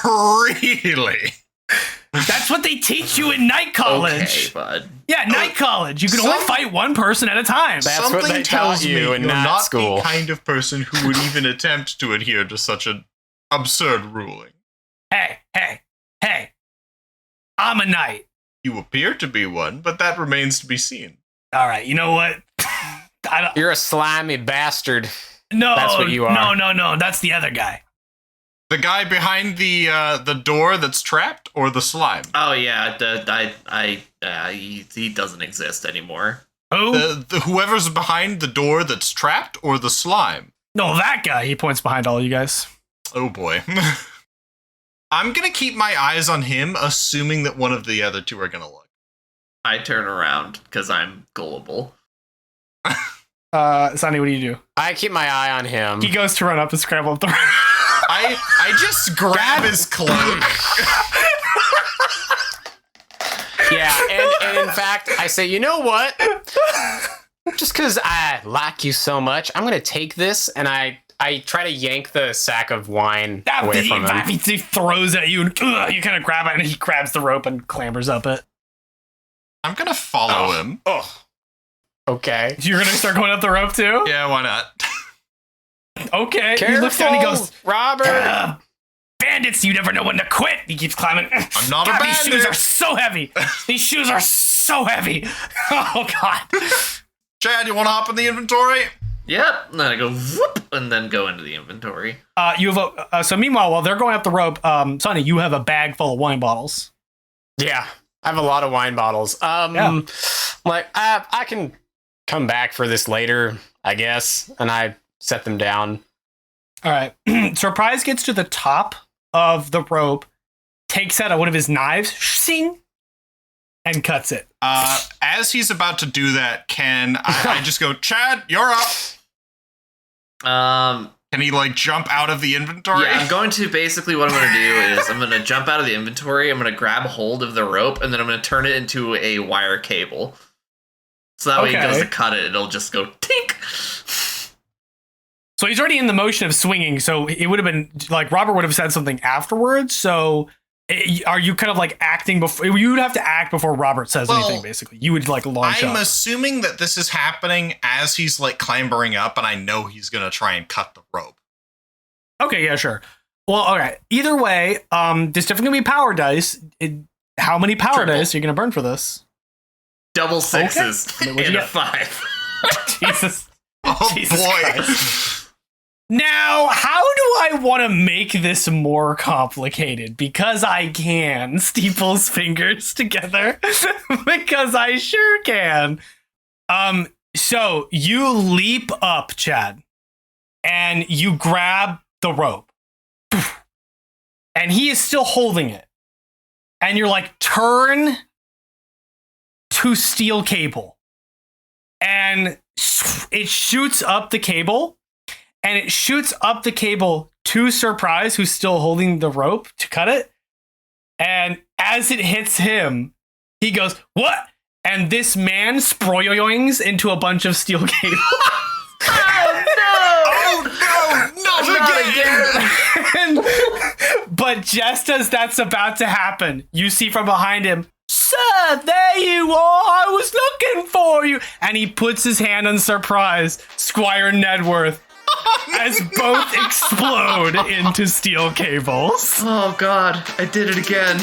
Really? That's what they teach you in night college. Okay, bud. Yeah, night college. You can only fight one person at a time. That's what Something they tells taught me you you're in that not school. the kind of person who would even attempt to adhere to such an absurd ruling. Hey. I'm a knight. You appear to be one, but that remains to be seen. All right, you know what? You're a slimy bastard. No, That's what you are. No, that's the other guy. The guy behind the door that's trapped, or the slime? Oh yeah, he doesn't exist anymore. Who? Whoever's behind the door that's trapped, or the slime? No, that guy. He points behind all you guys. Oh boy. I'm gonna keep my eyes on him, assuming that one of the other two are gonna look. I turn around because I'm gullible. Sonny, what do you do? I keep my eye on him. He goes to run up and scramble up the road. I just grab his cloak. Yeah, and in fact, I say, you know what? Just because I like you so much, I'm going to take this, and I try to yank the sack of wine away from him. He throws at you, and you kind of grab it, and he grabs the rope and clambers up it. I'm gonna follow him. Oh, okay. You're going to start going up the rope, too? Yeah, why not? Okay. Careful, He looks down, he goes, Robert. bandits, you never know when to quit. He keeps climbing. I'm not a God, bandit. these shoes are so heavy. These shoes are so heavy. Oh, God. Chad, you want to hop in the inventory? Yep. And then I go whoop, and then go into the inventory. You have so meanwhile, while they're going up the rope, Sonny, you have a bag full of wine bottles. Yeah, I have a lot of wine bottles. Yeah. Like, I can come back for this later, I guess. And I set them down. All right. Surprise gets to the top of the rope, takes out one of his knives, sing, and cuts it. As he's about to do that, can I just go, Chad, you're up? Can he, like, jump out of the inventory? Yeah, I'm going to, basically what I'm going to do is I'm going to jump out of the inventory, I'm going to grab hold of the rope, and then I'm going to turn it into a wire cable. So that way he goes to cut it, it'll just go tink. So he's already in the motion of swinging, so it would have been, like, Robert would have said something afterwards, so are you kind of, like, acting before? You would have to act before Robert says anything, basically. You would, like, launch up. I'm assuming that this is happening as he's, like, clambering up, and I know he's going to try and cut the rope. Okay, yeah, sure. Well, okay. Either way, there's definitely going to be power dice. How many power dice are you going to burn for this? Double sixes Okay. and a 5. Jesus. Oh, Jesus boy. Christ. Now, how do I want to make this more complicated? Because I can. Steeple's fingers together. Because I sure can. So you leap up, Chad, and you grab the rope. And he is still holding it. And you're like, turn to steel cable. And it shoots up the cable. And it shoots up the cable to Surprise, who's still holding the rope to cut it. And as it hits him, he goes, what? And this man sproyoings into a bunch of steel cable. Oh, no! Not again! But just as that's about to happen, you see from behind him, Sir, there you are. I was looking for you. And he puts his hand on Surprise, Squire Nedworth, as both explode into steel cables. Oh god, I did it again.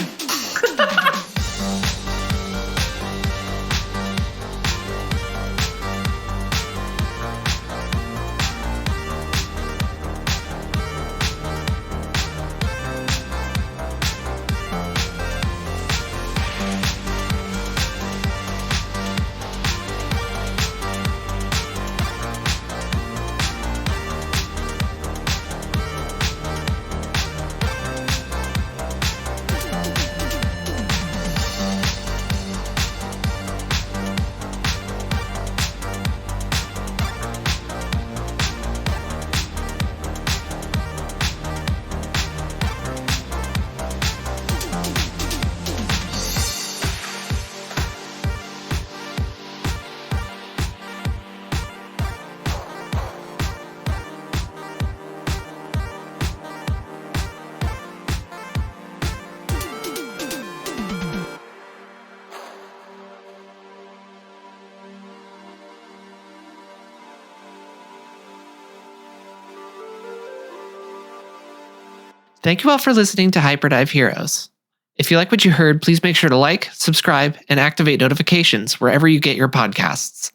Thank you all for listening to Hyperdive Heroes. If you like what you heard, please make sure to like, subscribe, and activate notifications wherever you get your podcasts.